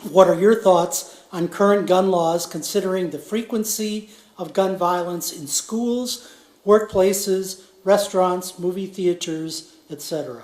what are your thoughts on current gun laws considering the frequency of gun violence in schools, workplaces, restaurants, movie theaters, etc.?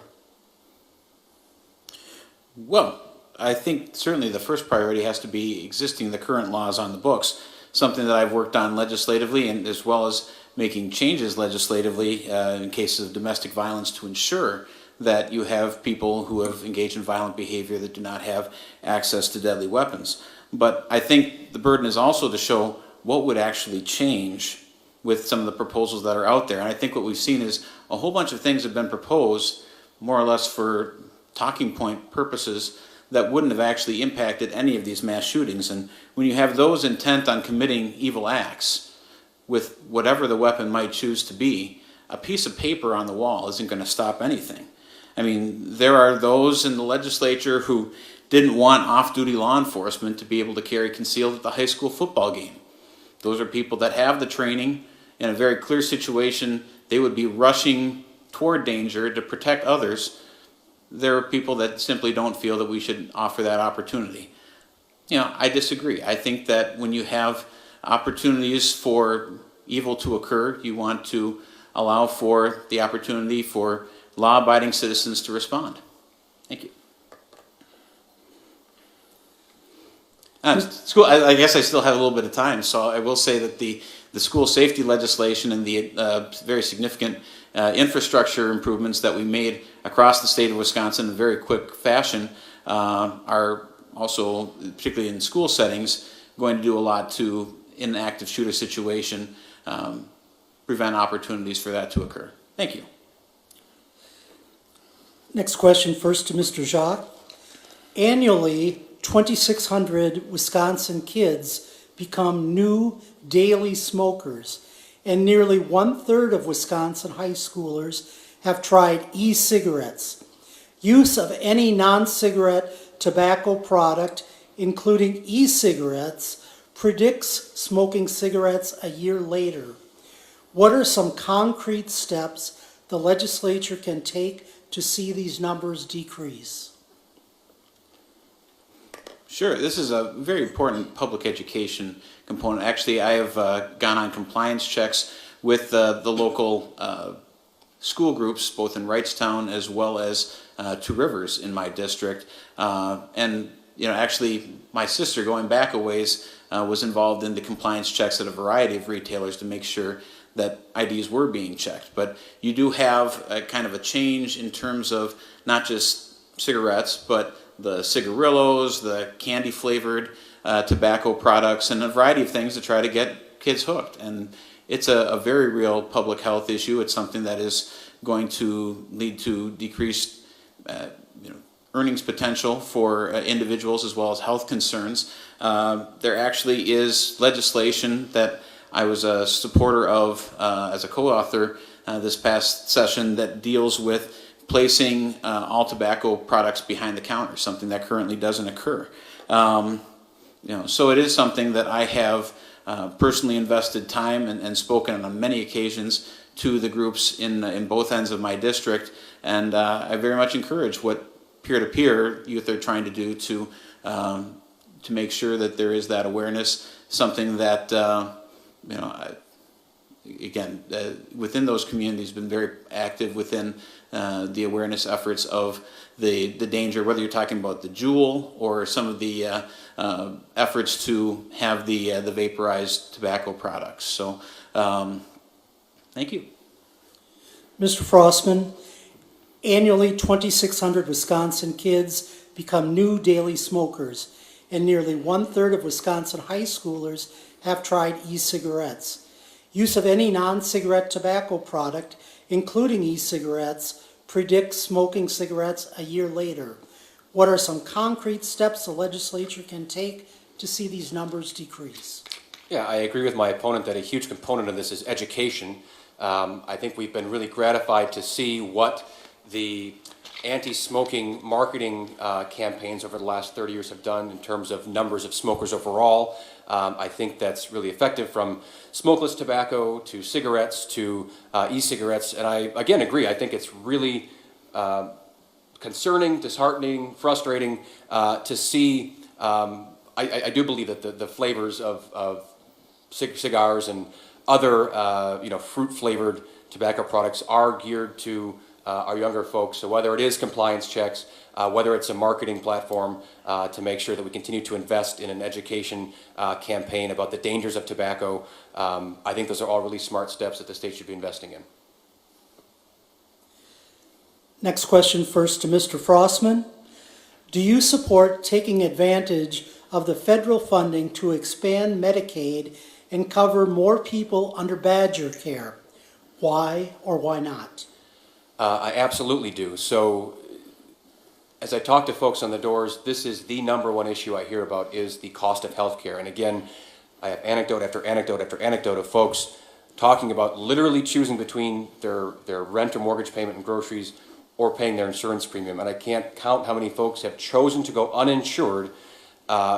Well, I think certainly the first priority has to be existing the current laws on the books, something that I've worked on legislatively, and as well as making changes legislatively in cases of domestic violence to ensure that you have people who have engaged in violent behavior that do not have access to deadly weapons. But I think the burden is also to show what would actually change with some of the proposals that are out there. And I think what we've seen is a whole bunch of things have been proposed more or less for talking point purposes that wouldn't have actually impacted any of these mass shootings. And when you have those intent on committing evil acts with whatever the weapon might choose to be, a piece of paper on the wall isn't going to stop anything. I mean, there are those in the legislature who didn't want off-duty law enforcement to be able to carry concealed at the high school football game. Those are people that have the training. In a very clear situation, they would be rushing toward danger to protect others. There are people that simply don't feel that we should offer that opportunity. I disagree. I think that when you have opportunities for evil to occur, you want to allow for the opportunity for law-abiding citizens to respond. Thank you. School. I guess I still have a little bit of time, so I will say that the school safety legislation and the very significant infrastructure improvements that we made across the state of Wisconsin in a very quick fashion are also, particularly in school settings, going to do a lot to, in an active shooter situation, prevent opportunities for that to occur. Thank you.
Next question, first to Mr. Jacque. Annually, 2,600 Wisconsin kids become new daily smokers, and nearly 1/3 of Wisconsin high schoolers have tried e-cigarettes. Use of any non-cigarette tobacco product, including e-cigarettes, predicts smoking cigarettes a year later. What are some concrete steps the legislature can take to see these numbers decrease?
Sure, this is a very important public education component. Actually, I have gone on compliance checks with the local school groups, both in Wrightstown as well as Two Rivers in my district. And actually, my sister, going back a ways, was involved in the compliance checks at a variety of retailers to make sure that IDs were being checked. But you do have a kind of a change in terms of not just cigarettes, but the cigarillos, the candy-flavored tobacco products, and a variety of things to try to get kids hooked. And it's a very real public health issue. It's something that is going to lead to decreased earnings potential for individuals as well as health concerns. There actually is legislation that I was a supporter of as a co-author this past session that deals with placing all tobacco products behind the counter, something that currently doesn't occur. So it is something that I have personally invested time and spoken on many occasions to the groups in both ends of my district, and I very much encourage what peer-to-peer youth are trying to do to make sure that there is that awareness, something that within those communities been very active within the awareness efforts of the danger, whether you're talking about the Juul or some of the efforts to have the vaporized tobacco products. So, thank you.
Mr. Frostman, annually 2,600 Wisconsin kids become new daily smokers, and nearly 1/3 of Wisconsin high schoolers have tried e-cigarettes. Use of any non-cigarette tobacco product, including e-cigarettes, predicts smoking cigarettes a year later. What are some concrete steps the legislature can take to see these numbers decrease?
Yeah, I agree with my opponent that a huge component of this is education. I think we've been really gratified to see what the anti-smoking marketing campaigns over the last 30 years have done in terms of numbers of smokers overall. I think that's really effective, from smokeless tobacco to cigarettes to e-cigarettes. And I, again, agree. I think it's really concerning, disheartening, frustrating to see. I do believe that the flavors of cigars and other fruit-flavored tobacco products are geared to our younger folks. So whether it is compliance checks, whether it's a marketing platform to make sure that we continue to invest in an education campaign about the dangers of tobacco, I think those are all really smart steps that the state should be investing in.
Next question first to Mr. Frostman. Do you support taking advantage of the federal funding to expand Medicaid and cover more people under Badger care? Why or why not?
I absolutely do. So as I talk to folks on the doors, this is the #1 issue I hear about, is the cost of health care. And again, I have anecdote after anecdote after anecdote of folks talking about literally choosing between their rent or mortgage payment and groceries or paying their insurance premium. And I can't count how many folks have chosen to go uninsured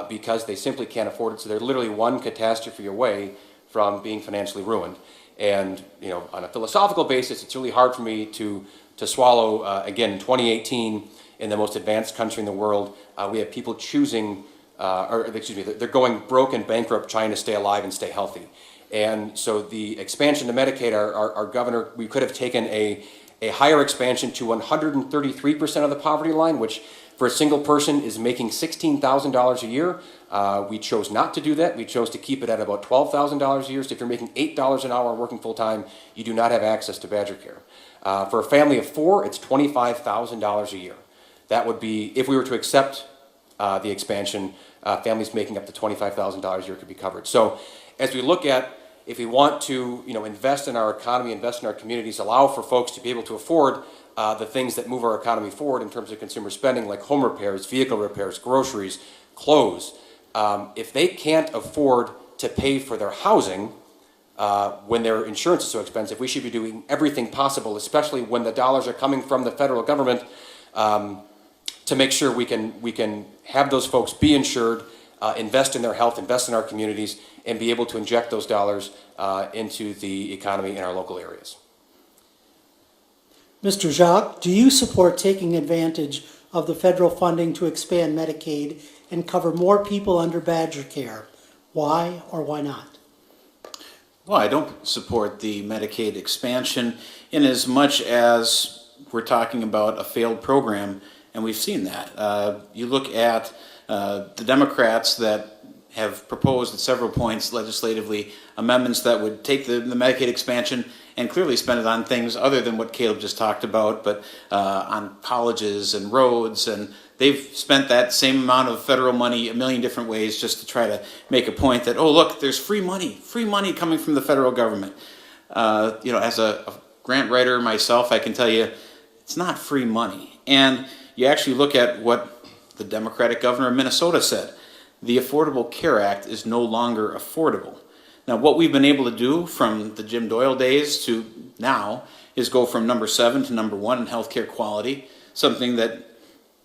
because they simply can't afford it. So they're literally one catastrophe away from being financially ruined. And on a philosophical basis, it's really hard for me to swallow. Again, in 2018, in the most advanced country in the world, we have people choosing, they're going broke and bankrupt trying to stay alive and stay healthy. And so the expansion to Medicaid, our governor, we could have taken a higher expansion to 133% of the poverty line, which for a single person is making $16,000 a year. We chose not to do that. We chose to keep it at about $12,000 a year. So if you're making $8 an hour working full-time, you do not have access to Badger care. For a family of 4, it's $25,000 a year. That would be, if we were to accept the expansion, families making up to $25,000 a year could be covered. So as we look at, if we want to invest in our economy, invest in our communities, allow for folks to be able to afford the things that move our economy forward in terms of consumer spending, like home repairs, vehicle repairs, groceries, clothes. If they can't afford to pay for their housing when their insurance is so expensive, we should be doing everything possible, especially when the dollars are coming from the federal government, to make sure we can have those folks be insured, invest in their health, invest in our communities, and be able to inject those dollars into the economy in our local areas.
Mr. Jacque, do you support taking advantage of the federal funding to expand Medicaid and cover more people under Badger care? Why or why not?
Well, I don't support the Medicaid expansion in as much as we're talking about a failed program, and we've seen that. You look at the Democrats that have proposed at several points legislatively amendments that would take the Medicaid expansion and clearly spend it on things other than what Caleb just talked about, but on colleges and roads, and they've spent that same amount of federal money a million different ways just to try to make a point that, oh look, there's free money coming from the federal government. As a grant writer myself, I can tell you it's not free money. And you actually look at what the Democratic governor of Minnesota said. The Affordable Care Act is no longer affordable. Now, what we've been able to do from the Jim Doyle days to now is go from number 7 to number 1 in healthcare quality, something that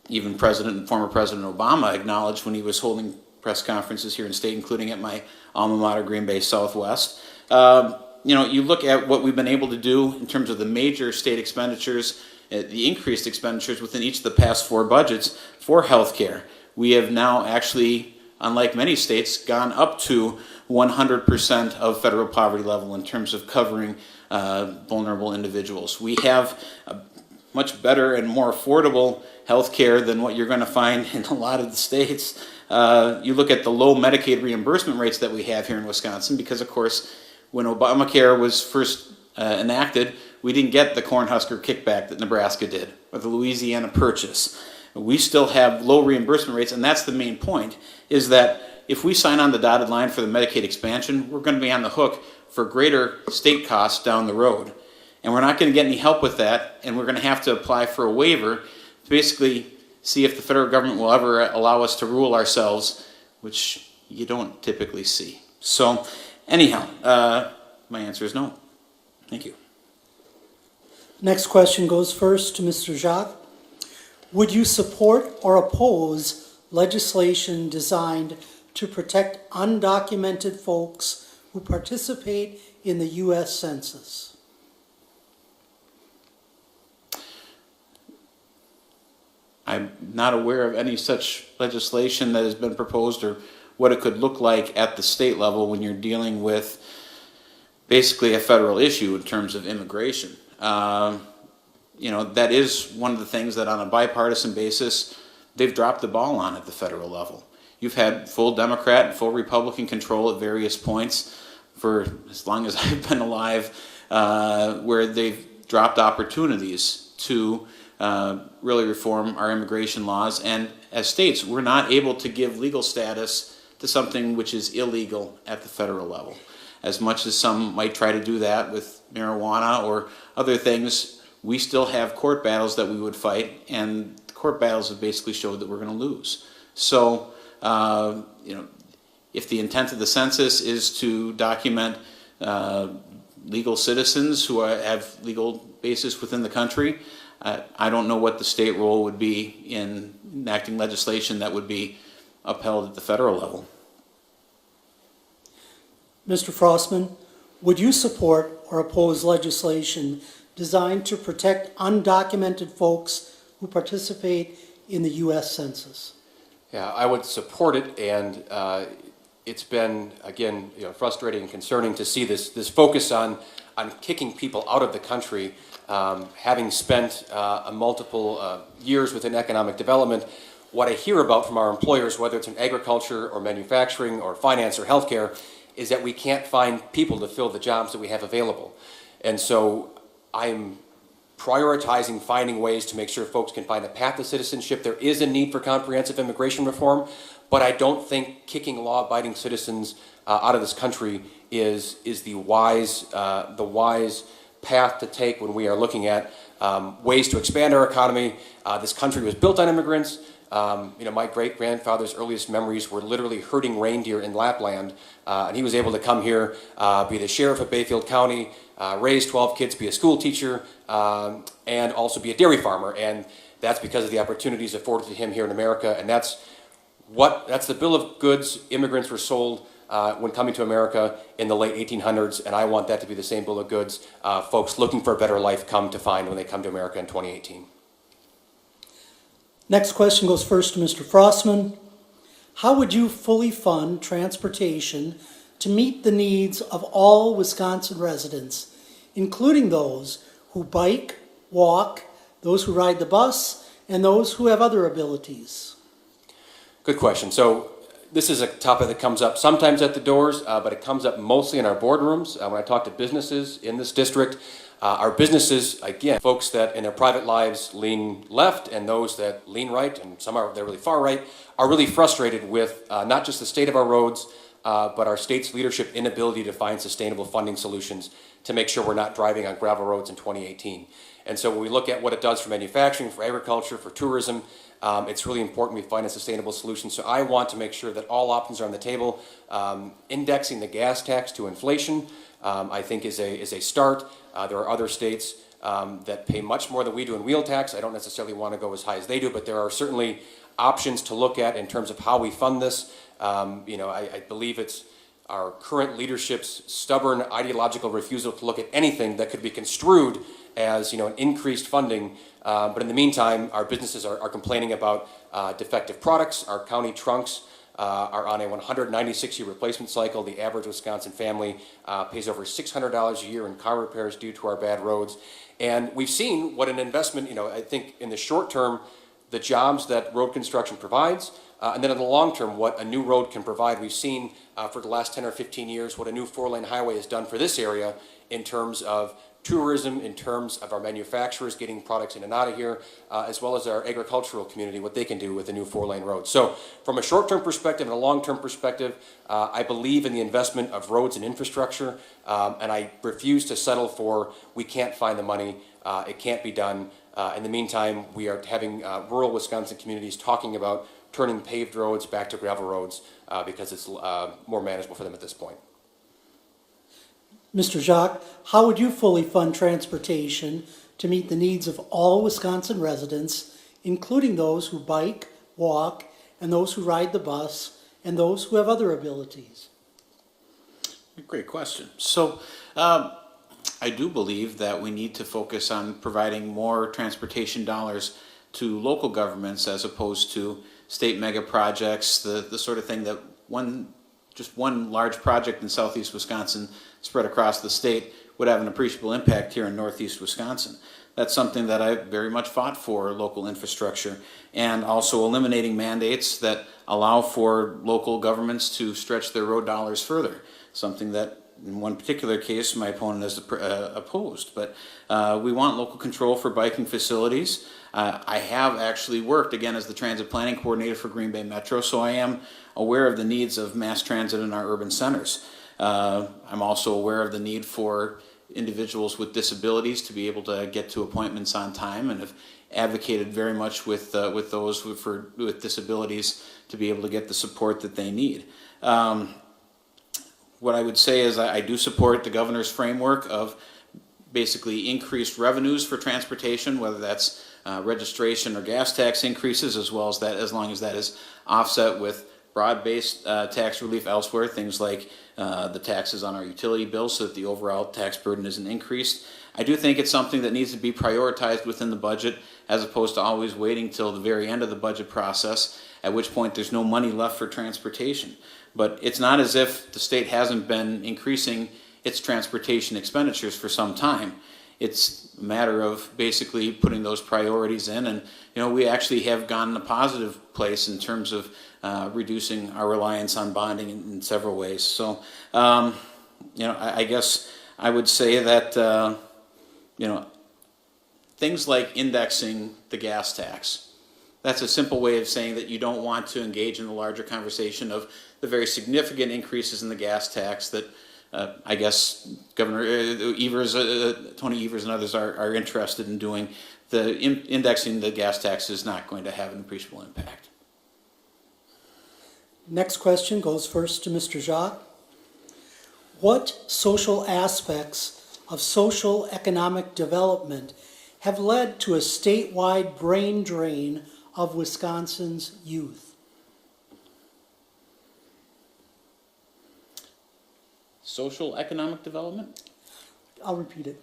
even former President Obama acknowledged when he was holding press conferences here in state, including at my alma mater, Green Bay Southwest. You look at what we've been able to do in terms of the major state expenditures, the increased expenditures within each of the past 4 budgets for healthcare. We have now actually, unlike many states, gone up to 100% of federal poverty level in terms of covering vulnerable individuals. We have a much better and more affordable health care than what you're going to find in a lot of the states. You look at the low Medicaid reimbursement rates that we have here in Wisconsin, because of course when Obamacare was first enacted, we didn't get the Cornhusker kickback that Nebraska did, or the Louisiana Purchase. We still have low reimbursement rates, and that's the main point, is that if we sign on the dotted line for the Medicaid expansion, we're going to be on the hook for greater state costs down the road. And we're not going to get any help with that, and we're going to have to apply for a waiver to basically see if the federal government will ever allow us to rule ourselves, which you don't typically see. So anyhow, my answer is no. Thank you.
Next question goes first to Mr. Jacque. Would you support or oppose legislation designed to protect undocumented folks who participate in the U.S. Census?
I'm not aware of any such legislation that has been proposed or what it could look like at the state level when you're dealing with basically a federal issue in terms of immigration. That is one of the things that on a bipartisan basis, they've dropped the ball on at the federal level. You've had full Democrat and full Republican control at various points for as long as I've been alive, where they've dropped opportunities to really reform our immigration laws. And as states, we're not able to give legal status to something which is illegal at the federal level. As much as some might try to do that with marijuana or other things, we still have court battles that we would fight, and the court battles have basically showed that we're going to lose. So, if the intent of the census is to document legal citizens who have legal basis within the country, I don't know what the state role would be in enacting legislation that would be upheld at the federal level.
Mr. Frostman, would you support or oppose legislation designed to protect undocumented folks who participate in the U.S. Census?
Yeah, I would support it, and it's been, again, frustrating and concerning to see this focus on kicking people out of the country, having spent multiple years within economic development. What I hear about from our employers, whether it's in agriculture or manufacturing or finance or healthcare, is that we can't find people to fill the jobs that we have available. And so I'm prioritizing finding ways to make sure folks can find a path to citizenship. There is a need for comprehensive immigration reform, but I don't think kicking law-abiding citizens out of this country is the wise path to take when we are looking at ways to expand our economy. This country was built on immigrants. My great-grandfather's earliest memories were literally herding reindeer in Lapland, and he was able to come here, be the sheriff of Bayfield County, raise 12 kids, be a school teacher, and also be a dairy farmer. And that's because of the opportunities afforded to him here in America. And that's the bill of goods immigrants were sold when coming to America in the late 1800s. And I want that to be the same bill of goods folks looking for a better life come to find when they come to America in 2018.
Next question goes first to Mr. Frostman. How would you fully fund transportation to meet the needs of all Wisconsin residents, including those who bike, walk, those who ride the bus, and those who have other abilities?
Good question. So this is a topic that comes up sometimes at the doors, but it comes up mostly in our boardrooms. When I talk to businesses in this district, our businesses, again, folks that in their private lives lean left and those that lean right, and some they're really far right, are really frustrated with not just the state of our roads, but our state's leadership inability to find sustainable funding solutions to make sure we're not driving on gravel roads in 2018. And so when we look at what it does for manufacturing, for agriculture, for tourism, it's really important we find a sustainable solution. So I want to make sure that all options are on the table. Indexing the gas tax to inflation, I think is a start. There are other states that pay much more than we do in wheel tax. I don't necessarily want to go as high as they do, but there are certainly options to look at in terms of how we fund this. I believe it's our current leadership's stubborn ideological refusal to look at anything that could be construed as, an increased funding. But in the meantime, our businesses are complaining about defective products. Our county trunks are on a 196-year replacement cycle. The average Wisconsin family pays over $600 a year in car repairs due to our bad roads. And we've seen what an investment, I think in the short term, the jobs that road construction provides, and then in the long term, what a new road can provide. We've seen for the last 10 or 15 years what a new 4-lane highway has done for this area in terms of tourism, in terms of our manufacturers getting products in and out of here, as well as our agricultural community, what they can do with a new 4-lane road. So from a short-term perspective and a long-term perspective, I believe in the investment of roads and infrastructure, and I refuse to settle for we can't find the money, it can't be done. In the meantime, we are having rural Wisconsin communities talking about turning paved roads back to gravel roads because it's more manageable for them at this point.
Mr. Jacque, how would you fully fund transportation to meet the needs of all Wisconsin residents, including those who bike, walk, and those who ride the bus, and those who have other abilities?
Great question. So I do believe that we need to focus on providing more transportation dollars to local governments as opposed to state mega projects, the sort of thing that just one large project in southeast Wisconsin spread across the state would have an appreciable impact here in northeast Wisconsin. That's something that I very much fought for, local infrastructure, and also eliminating mandates that allow for local governments to stretch their road dollars further, something that in one particular case my opponent has opposed. But we want local control for biking facilities. I have actually worked, again, as the transit planning coordinator for Green Bay Metro, so I am aware of the needs of mass transit in our urban centers. I'm also aware of the need for individuals with disabilities to be able to get to appointments on time, and have advocated very much with those with disabilities to be able to get the support that they need. What I would say is I do support the governor's framework of basically increased revenues for transportation, whether that's registration or gas tax increases, as well as that, as long as that is offset with broad-based tax relief elsewhere, things like the taxes on our utility bills, so that the overall tax burden isn't increased. I do think it's something that needs to be prioritized within the budget, as opposed to always waiting till the very end of the budget process, at which point there's no money left for transportation. But it's not as if the state hasn't been increasing its transportation expenditures for some time. It's a matter of basically putting those priorities in, and we actually have gone in a positive place in terms of reducing our reliance on bonding in several ways. So, I guess I would say that things like indexing the gas tax, that's a simple way of saying that you don't want to engage in the larger conversation of the very significant increases in the gas tax that I guess Governor Evers, Tony Evers and others are interested in doing. Indexing the gas tax is not going to have an appreciable impact.
Next question goes first to Mr. Jacque. What social aspects of social economic development have led to a statewide brain drain of Wisconsin's youth?
Social economic development?
I'll repeat it.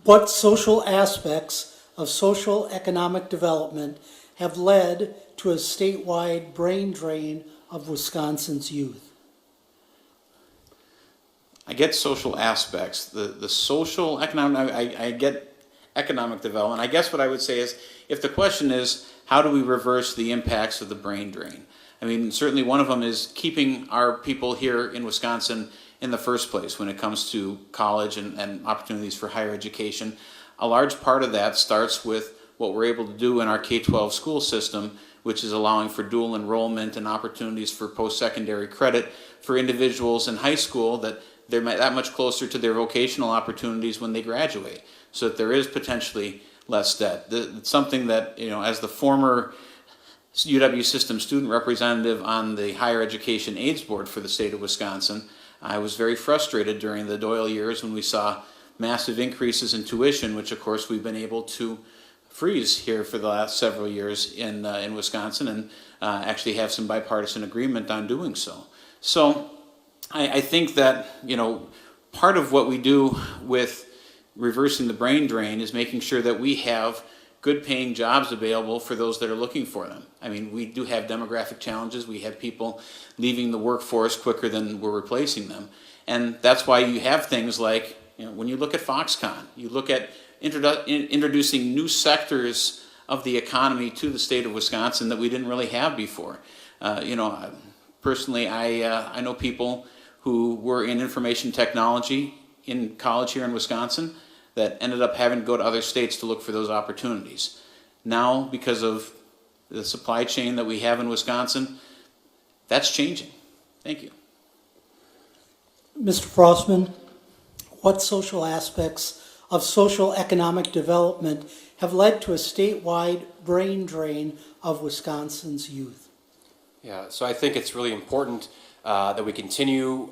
What social aspects of social economic development have led to a statewide brain drain of Wisconsin's youth?
I get social aspects. The social economic, I get economic development. I guess what I would say is, if the question is, how do we reverse the impacts of the brain drain? I mean, certainly one of them is keeping our people here in Wisconsin in the first place when it comes to college and opportunities for higher education. A large part of that starts with what we're able to do in our K-12 school system, which is allowing for dual enrollment and opportunities for post-secondary credit for individuals in high school, that they're that much closer to their vocational opportunities when they graduate, so that there is potentially less debt. It's something that, as the former UW system student representative on the Higher Education AIDS Board for the state of Wisconsin, I was very frustrated during the Doyle years when we saw massive increases in tuition, which of course we've been able to freeze here for the last several years in Wisconsin, and actually have some bipartisan agreement on doing so. So I think that, you know, part of what we do with reversing the brain drain is making sure that we have good paying jobs available for those that are looking for them. I mean, we do have demographic challenges. We have people leaving the workforce quicker than we're replacing them. And that's why you have things like, you know, when you look at Foxconn, you look at introducing new sectors of the economy to the state of Wisconsin that we didn't really have before. You know, personally, I know people who were in information technology in college here in Wisconsin that ended up having to go to other states to look for those opportunities. Now, because of the supply chain that we have in Wisconsin, that's changing. Thank you.
Mr. Frostman, what social aspects of social economic development have led to a statewide brain drain of Wisconsin's youth?
Yeah, so I think it's really important that we continue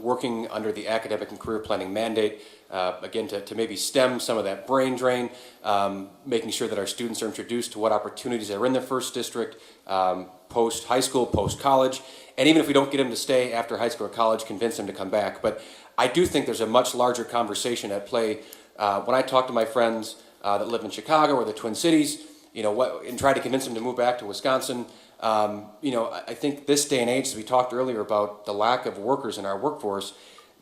working under the academic and career planning mandate, again, to maybe stem some of that brain drain, making sure that our students are introduced to what opportunities are in their first district, post-high school, post-college, and even if we don't get them to stay after high school or college, convince them to come back. But I do think there's a much larger conversation at play. When I talk to my friends that live in Chicago or the Twin Cities, you know, and try to convince them to move back to Wisconsin, you know, I think this day and age, as we talked earlier about the lack of workers in our workforce,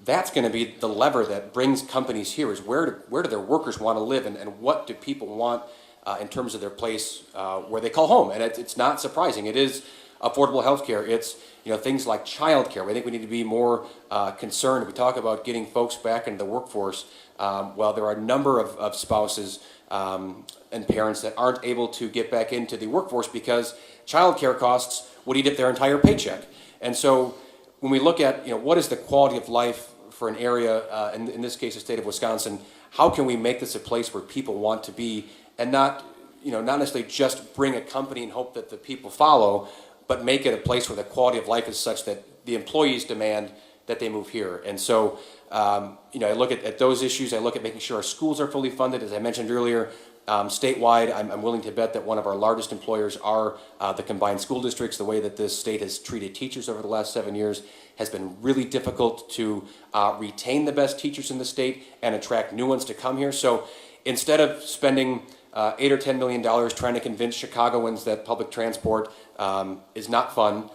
that's going to be the lever that brings companies here, is where do their workers want to live, and what do people want in terms of their place where they call home. And it's not surprising. It is affordable health care. It's, you know, things like child care. I think we need to be more concerned. We talk about getting folks back into the workforce. Well, there are a number of spouses and parents that aren't able to get back into the workforce because child care costs would eat up their entire paycheck. And so when we look at, you know, what is the quality of life for an area, in this case the state of Wisconsin, how can we make this a place where people want to be, and not, you know, not necessarily just bring a company and hope that the people follow, but make it a place where the quality of life is such that the employees demand that they move here. And so, you know, I look at those issues. I look at making sure our schools are fully funded. As I mentioned earlier, statewide, I'm willing to bet that one of our largest employers are the combined school districts. The way that this state has treated teachers over the last 7 years has been really difficult to retain the best teachers in the state and attract new ones to come here. So instead of spending $8 or $10 million trying to convince Chicagoans that public transport is not fun,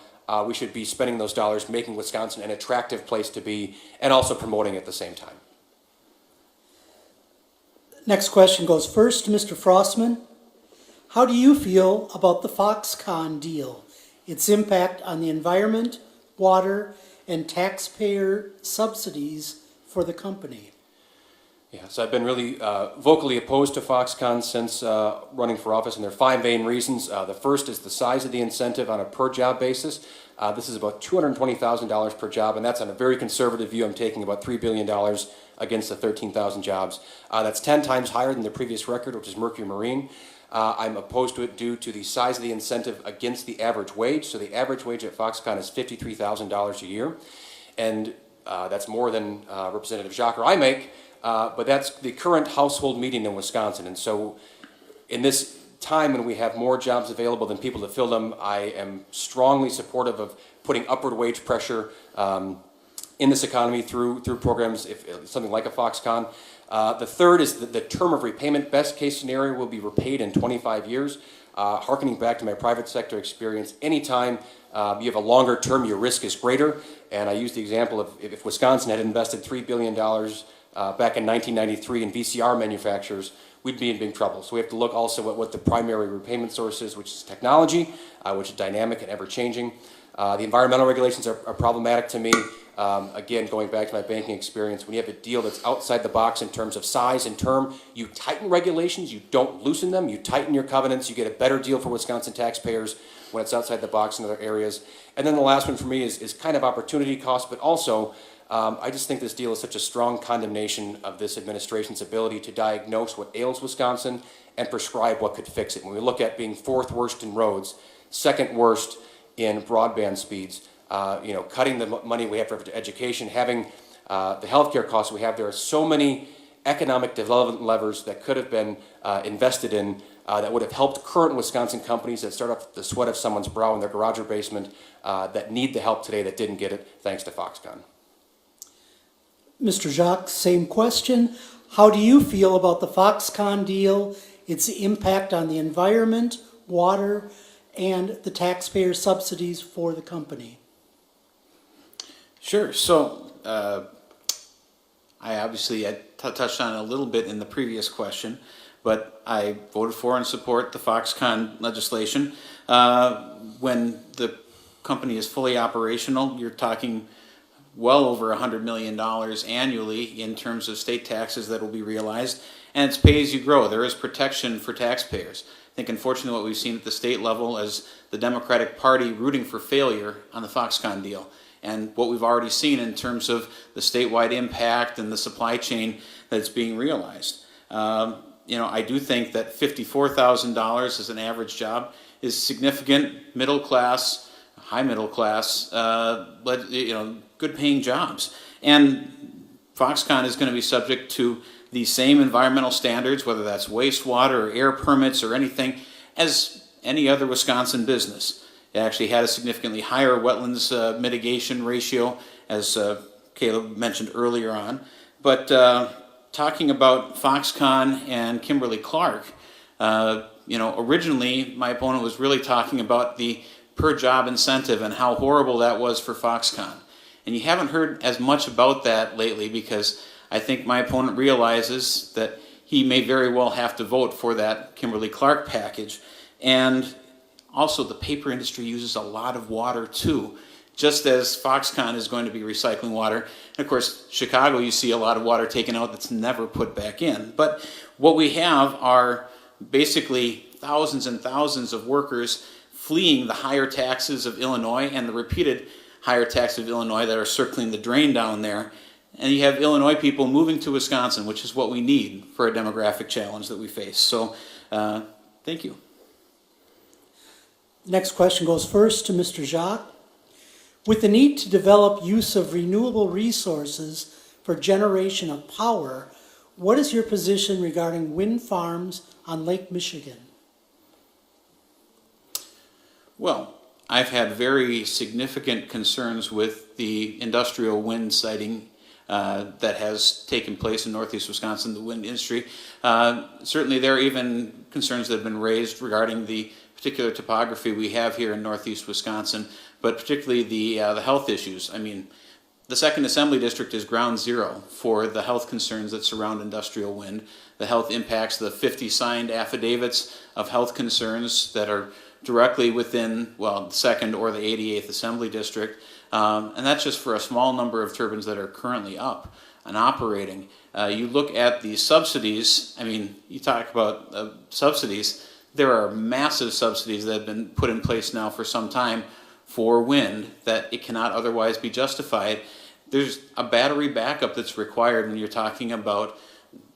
we should be spending those dollars making Wisconsin an attractive place to be, and also promoting it at the same time.
Next question goes first to Mr. Frostman. How do you feel about the Foxconn deal, its impact on the environment, water, and taxpayer subsidies for the company?
Yeah, so I've been really vocally opposed to Foxconn since running for office, and there are 5 main reasons. The first is the size of the incentive on a per-job basis. This is about $220,000 per job, and that's on a very conservative view. I'm taking about $3 billion against the 13,000 jobs. That's 10 times higher than the previous record, which is Mercury Marine. I'm opposed to it due to the size of the incentive against the average wage. So the average wage at Foxconn is $53,000 a year, and that's more than Representative Jacque or I make. But that's the current household median in Wisconsin. And so in this time when we have more jobs available than people to fill them, I am strongly supportive of putting upward wage pressure in this economy through programs, if something like a Foxconn. The third is the term of repayment. Best case scenario will be repaid in 25 years. Harkening back to my private sector experience, anytime you have a longer term, your risk is greater. And I use the example of if Wisconsin had invested $3 billion back in 1993 in VCR manufacturers, we'd be in big trouble. So we have to look also at what the primary repayment source is, which is technology, which is dynamic and ever-changing. The environmental regulations are problematic to me. Again, going back to my banking experience, when you have a deal that's outside the box in terms of size and term, you tighten regulations, you don't loosen them, you tighten your covenants, you get a better deal for Wisconsin taxpayers when it's outside the box in other areas. And then the last one for me is kind of opportunity cost, but also I just think this deal is such a strong condemnation of this administration's ability to diagnose what ails Wisconsin and prescribe what could fix it. When we look at being 4th worst in roads, 2nd worst in broadband speeds, you know, cutting the money we have for education, having the healthcare costs we have, there are so many economic development levers that could have been invested in that would have helped current Wisconsin companies that start off the sweat of someone's brow in their garage or basement that need the help today that didn't get it thanks to Foxconn.
Mr. Jacque, same question. How do you feel about the Foxconn deal, its impact on the environment, water, and the taxpayer subsidies for the company?
Sure. So I obviously touched on it a little bit in the previous question, but I voted for and support the Foxconn legislation. When the company is fully operational, you're talking well over $100 million annually in terms of state taxes that will be realized, and it's pay as you grow. There is protection for taxpayers. I think unfortunately what we've seen at the state level is the Democratic Party rooting for failure on the Foxconn deal. And what we've already seen in terms of the statewide impact and the supply chain that's being realized. I do think that $54,000 as an average job is significant, middle class, high middle class, good paying jobs. And Foxconn is going to be subject to the same environmental standards, whether that's wastewater or air permits or anything, as any other Wisconsin business. It actually had a significantly higher wetlands mitigation ratio, as Caleb mentioned earlier on. But talking about Foxconn and Kimberly-Clark, originally my opponent was really talking about the per job incentive and how horrible that was for Foxconn. And you haven't heard as much about that lately because I think my opponent realizes that he may very well have to vote for that Kimberly-Clark package. And also, the paper industry uses a lot of water too, just as Foxconn is going to be recycling water. And of course, Chicago, you see a lot of water taken out that's never put back in. But what we have are basically thousands and thousands of workers fleeing the higher taxes of Illinois and the repeated higher taxes of Illinois that are circling the drain down there. And you have Illinois people moving to Wisconsin, which is what we need for a demographic challenge that we face. So, thank you.
Next question goes first to Mr. Jacque. With the need to develop use of renewable resources for generation of power, what is your position regarding wind farms on Lake Michigan?
Well, I've had very significant concerns with the industrial wind siting that has taken place in northeast Wisconsin, the wind industry. Certainly there are even concerns that have been raised regarding the particular topography we have here in northeast Wisconsin, but particularly the health issues. I mean, the 2nd Assembly District is ground zero for the health concerns that surround industrial wind. The health impacts, the 50 signed affidavits of health concerns that are directly within, well, the 2nd or the 88th Assembly District. And that's just for a small number of turbines that are currently up and operating. You look at the subsidies, I mean, you talk about subsidies, there are massive subsidies that have been put in place now for some time for wind that it cannot otherwise be justified. There's a battery backup that's required when you're talking about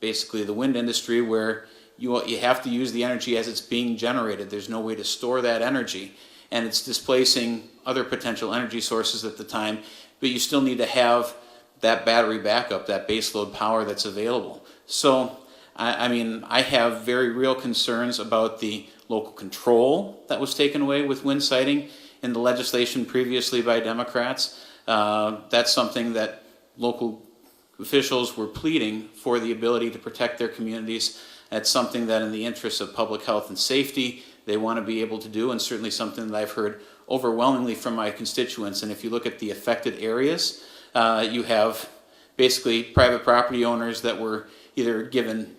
basically the wind industry where you have to use the energy as it's being generated. There's no way to store that energy, and it's displacing other potential energy sources at the time, but you still need to have that battery backup, that baseload power that's available. So, I have very real concerns about the local control that was taken away with wind siting in the legislation previously by Democrats. That's something that local officials were pleading for the ability to protect their communities. That's something that in the interest of public health and safety, they want to be able to do, and certainly something that I've heard overwhelmingly from my constituents. And if you look at the affected areas, you have basically private property owners that were either given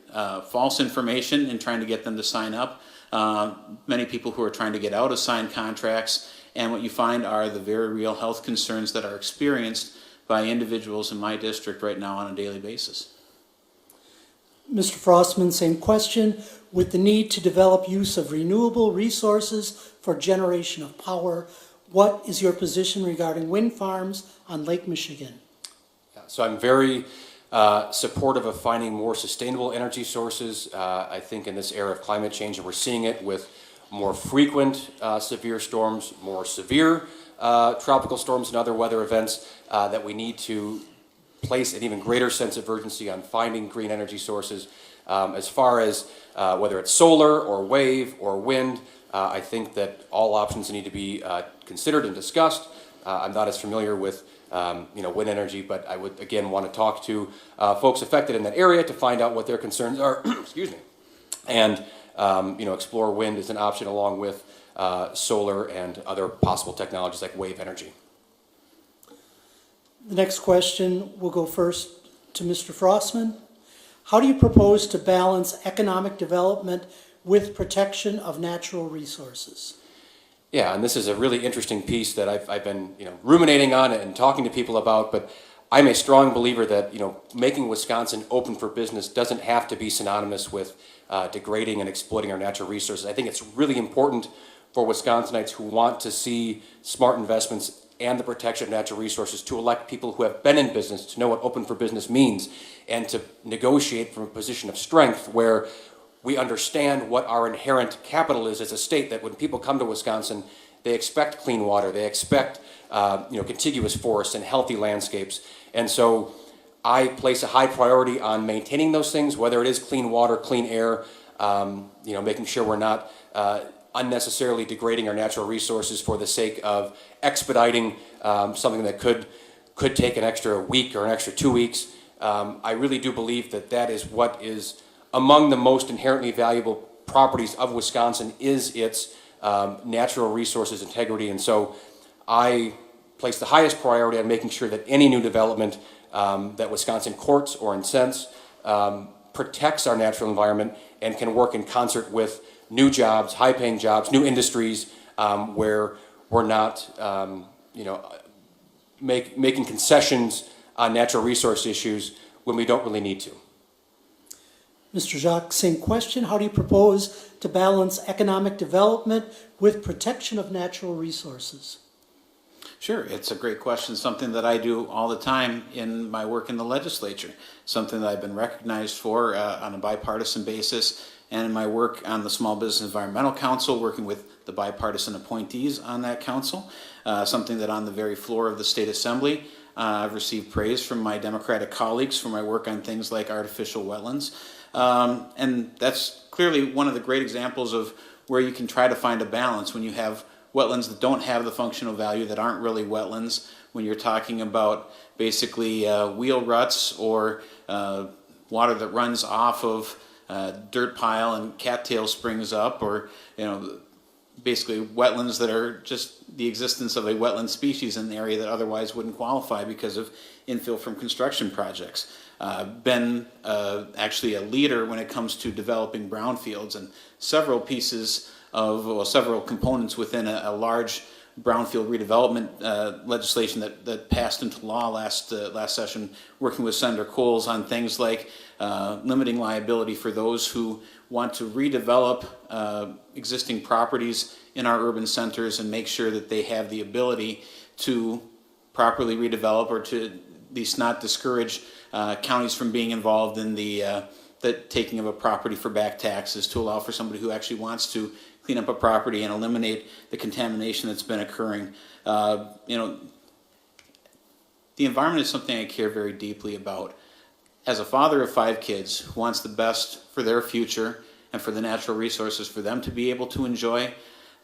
false information in trying to get them to sign up, many people who are trying to get out of signed contracts, and what you find are the very real health concerns that are experienced by individuals in my district right now on a daily basis.
Mr. Frostman, same question. With the need to develop use of renewable resources for generation of power, what is your position regarding wind farms on Lake Michigan?
So I'm very supportive of finding more sustainable energy sources. I think in this era of climate change, and we're seeing it with more frequent severe storms, more severe tropical storms and other weather events, that we need to place an even greater sense of urgency on finding green energy sources As far as whether it's solar or wave or wind, I think that all options need to be considered and discussed. I'm not as familiar with wind energy, but I would again want to talk to folks affected in that area to find out what their concerns are. Excuse me, and explore wind as an option along with solar and other possible technologies like wave energy.
The next question will go first to Mr. Frostman. How do you propose to balance economic development with protection of natural resources?
Yeah, and this is a really interesting piece that I've been ruminating on and talking to people about, but I'm a strong believer that making Wisconsin open for business doesn't have to be synonymous with degrading and exploiting our natural resources. I think it's really important for Wisconsinites who want to see smart investments and the protection of natural resources to elect people who have been in business, to know what open for business means, and to negotiate from a position of strength where we understand what our inherent capital is as a state, that when people come to Wisconsin, they expect clean water, they expect contiguous forests and healthy landscapes. And so I place a high priority on maintaining those things, whether it is clean water, clean air, making sure we're not unnecessarily degrading our natural resources for the sake of expediting something that could take an extra week or an extra 2 weeks. I really do believe that that is what is among the most inherently valuable properties of Wisconsin is its natural resources integrity. And so I place the highest priority on making sure that any new development that Wisconsin courts or incents protects our natural environment and can work in concert with new jobs, high-paying jobs, new industries where we're not making concessions on natural resource issues when we don't really need to.
Mr. Jacque, same question. How do you propose to balance economic development with protection of natural resources?
Sure, it's a great question, something that I do all the time in my work in the legislature, something that I've been recognized for on a bipartisan basis, and in my work on the Small Business Environmental Council, working with the bipartisan appointees on that council, something that on the very floor of the State Assembly, I've received praise from my Democratic colleagues for my work on things like artificial wetlands. And that's clearly one of the great examples of where you can try to find a balance when you have wetlands that don't have the functional value, that aren't really wetlands, when you're talking about basically wheel ruts or water that runs off of dirt pile and cattail springs up, or basically wetlands that are just the existence of a wetland species in the area that otherwise wouldn't qualify because of infill from construction projects. Been actually a leader when it comes to developing brownfields, and several components within a large brownfield redevelopment legislation that passed into law last session, working with Senator Coles on things like limiting liability for those who want to redevelop existing properties in our urban centers and make sure that they have the ability to properly redevelop, or to at least not discourage counties from being involved in the taking of a property for back taxes, to allow for somebody who actually wants to clean up a property and eliminate the contamination that's been occurring. The environment is something I care very deeply about. As a father of 5 kids who wants the best for their future and for the natural resources for them to be able to enjoy,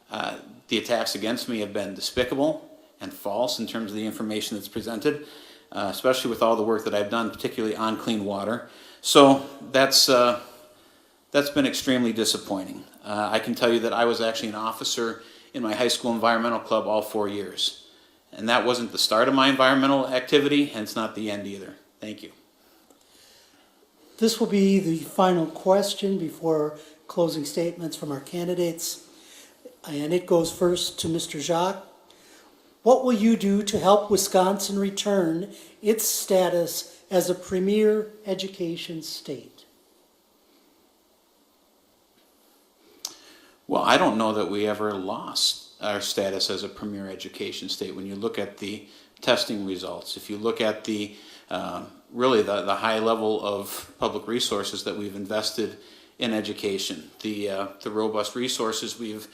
the attacks against me have been despicable and false in terms of the information that's presented, especially with all the work that I've done, particularly on clean water. So that's been extremely disappointing. I can tell you that I was actually an officer in my high school environmental club all 4 years. And that wasn't the start of my environmental activity, and it's not the end either. Thank you.
This will be the final question before closing statements from our candidates. And it goes first to Mr. Jacque. What will you do to help Wisconsin return its status as a premier education state?
Well, I don't know that we ever lost our status as a premier education state. When you look at the testing results, if you look at the really the high level of public resources that we've invested in education, the robust resources we've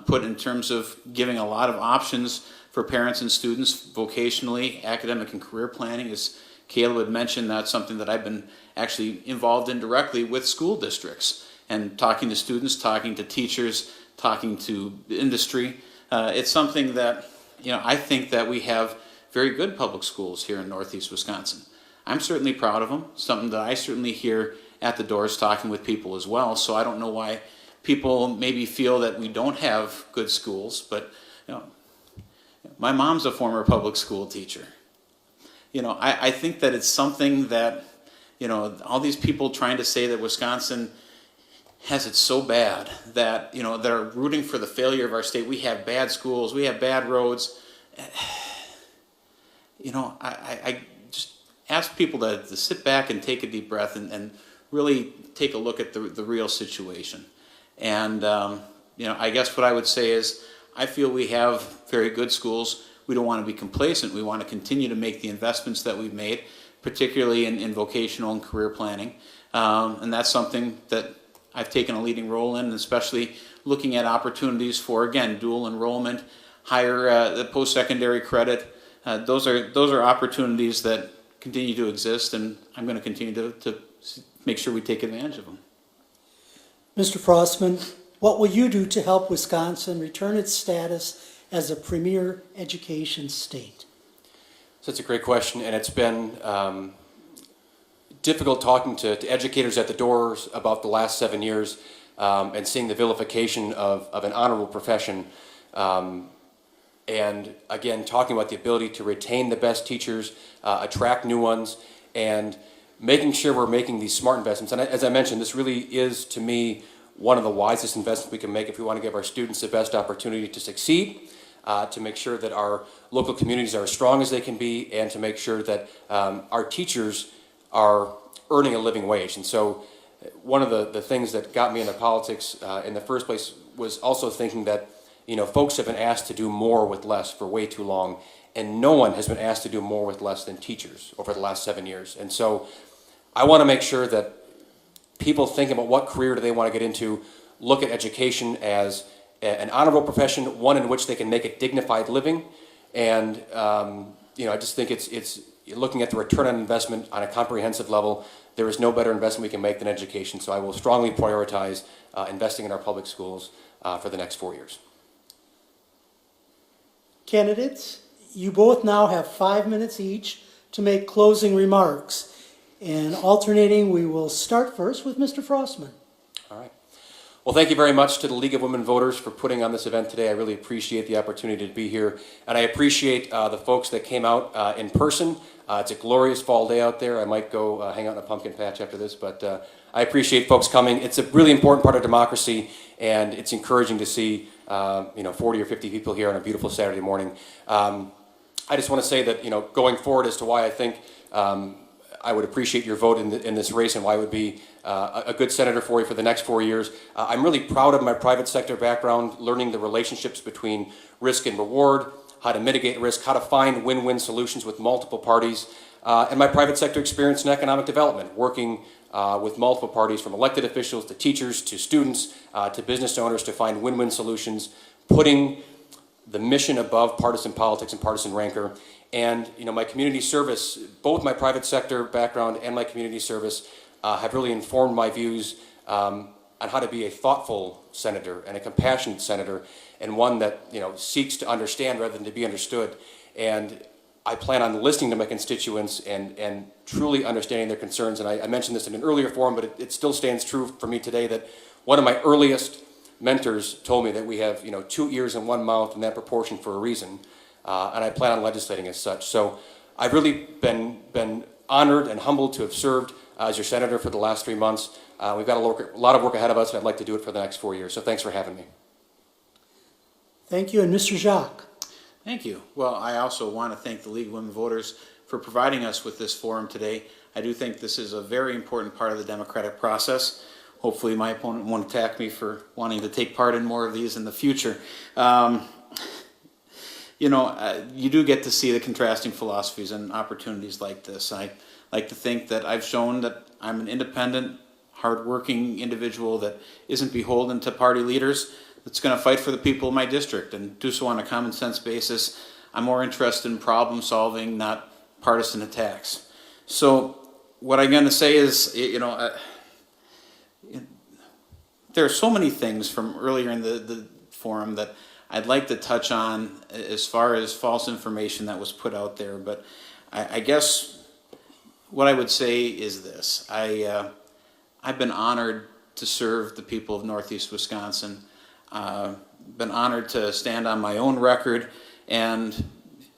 put in terms of giving a lot of options for parents and students vocationally, academic and career planning is Caleb had mentioned that's something that I've been actually involved in directly with school districts and talking to students, talking to teachers, talking to industry. It's something that, I think that we have very good public schools here in Northeast Wisconsin. I'm certainly proud of them, something that I certainly hear at the doors talking with people as well. So I don't know why people maybe feel that we don't have good schools, but my mom's a former public school teacher. I think that it's something that, all these people trying to say that Wisconsin has it so bad that, they're rooting for the failure of our state. We have bad schools, we have bad roads. I just ask people to sit back and take a deep breath and really take a look at the real situation. And, I guess what I would say is I feel we have very good schools. We don't want to be complacent. We want to continue to make the investments that we've made, particularly in vocational and career planning. And that's something that I've taken a leading role in, especially looking at opportunities for, again, dual enrollment, higher the post-secondary credit. Those are opportunities that continue to exist, and I'm going to continue to make sure we take advantage of them.
Mr. Frostman, what will you do to help Wisconsin return its status as a premier education state?
So that's a great question, and it's been difficult talking to educators at the doors about the last 7 years and seeing the vilification of an honorable profession. And again, talking about the ability to retain the best teachers, attract new ones, and making sure we're making these smart investments. And as I mentioned, this really is, to me, one of the wisest investments we can make if we want to give our students the best opportunity to succeed, to make sure that our local communities are as strong as they can be, and to make sure that our teachers are earning a living wage. And so one of the things that got me into politics in the first place was also thinking that folks have been asked to do more with less for way too long, and no one has been asked to do more with less than teachers over the last 7 years. And so I want to make sure that people thinking about what career do they want to get into look at education as an honorable profession, one in which they can make a dignified living. And I just think it's looking at the return on investment on a comprehensive level. There is no better investment we can make than education. So I will strongly prioritize investing in our public schools for the next 4 years.
Candidates, you both now have 5 minutes each to make closing remarks. And alternating, we will start first with Mr. Frostman.
All right. Well, thank you very much to the League of Women Voters for putting on this event today. I really appreciate the opportunity to be here. And I appreciate the folks that came out in person. It's a glorious fall day out there. I might go hang out in a pumpkin patch after this, but I appreciate folks coming. It's a really important part of democracy, and it's encouraging to see 40 or 50 people here on a beautiful Saturday morning. I just want to say that going forward as to why I think I would appreciate your vote in this race and why I would be a good senator for you for the next 4 years. I'm really proud of my private sector background, learning the relationships between risk and reward, how to mitigate risk, how to find win-win solutions with multiple parties, and my private sector experience in economic development, working with multiple parties from elected officials to teachers to students to business owners to find win-win solutions, putting the mission above partisan politics and partisan rancor. And my community service, both my private sector background and my community service have really informed my views on how to be a thoughtful senator and a compassionate senator, and one that seeks to understand rather than to be understood. And I plan on listening to my constituents and truly understanding their concerns. And I mentioned this in an earlier forum, but it still stands true for me today that one of my earliest mentors told me that we have 2 ears and 1 mouth in that proportion for a reason. And I plan on legislating as such. So I've really been honored and humbled to have served as your senator for the last 3 months. We've got a lot of work ahead of us, and I'd like to do it for the next 4 years. So thanks for having me.
Thank you. And Mr. Jacque.
Thank you. Well, I also want to thank the League of Women Voters for providing us with this forum today. I do think this is a very important part of the democratic process. Hopefully my opponent won't attack me for wanting to take part in more of these in the future. You do get to see the contrasting philosophies and opportunities like this. I like to think that I've shown that I'm an independent, hardworking individual that isn't beholden to party leaders, that's going to fight for the people of my district and do so on a common sense basis. I'm more interested in problem solving, not partisan attacks. So what I'm going to say is, there are so many things from earlier in the forum that I'd like to touch on as far as false information that was put out there. But I guess what I would say is this. I've been honored to serve the people of Northeast Wisconsin. Been honored to stand on my own record and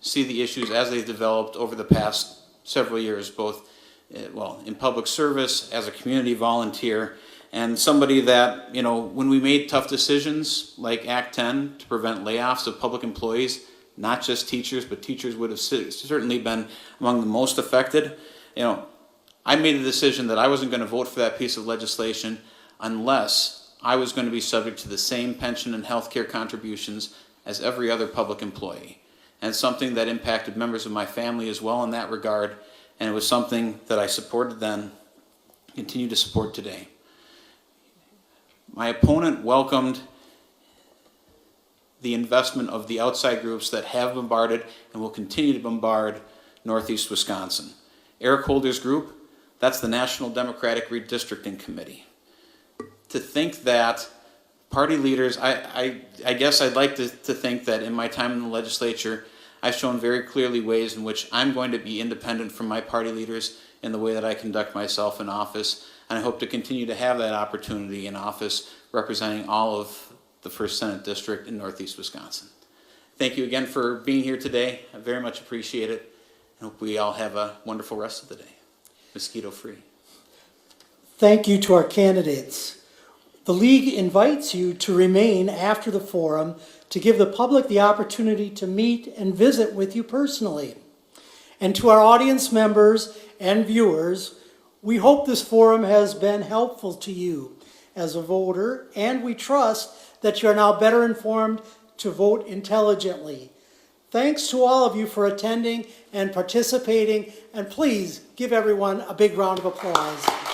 see the issues as they've developed over the past several years, both in public service, as a community volunteer, and somebody that, when we made tough decisions like Act 10 to prevent layoffs of public employees, not just teachers, but teachers would have certainly been among the most affected. I made a decision that I wasn't going to vote for that piece of legislation unless I was going to be subject to the same pension and health care contributions as every other public employee. And it's something that impacted members of my family as well in that regard, and it was something that I supported then, continue to support today. My opponent welcomed the investment of the outside groups that have bombarded and will continue to bombard Northeast Wisconsin. Eric Holder's group, that's the National Democratic Redistricting Committee. To think that party leaders, I guess I'd like to think that in my time in the legislature, I've shown very clearly ways in which I'm going to be independent from my party leaders in the way that I conduct myself in office, and I hope to continue to have that opportunity in office representing all of the 1st Senate District in Northeast Wisconsin. Thank you again for being here today. I very much appreciate it. I hope we all have a wonderful rest of the day. Mosquito-free.
Thank you to our candidates. The League invites you to remain after the forum to give the public the opportunity to meet and visit with you personally. And to our audience members and viewers, we hope this forum has been helpful to you as a voter, and we trust that you are now better informed to vote intelligently. Thanks to all of you for attending and participating, and please give everyone a big round of applause.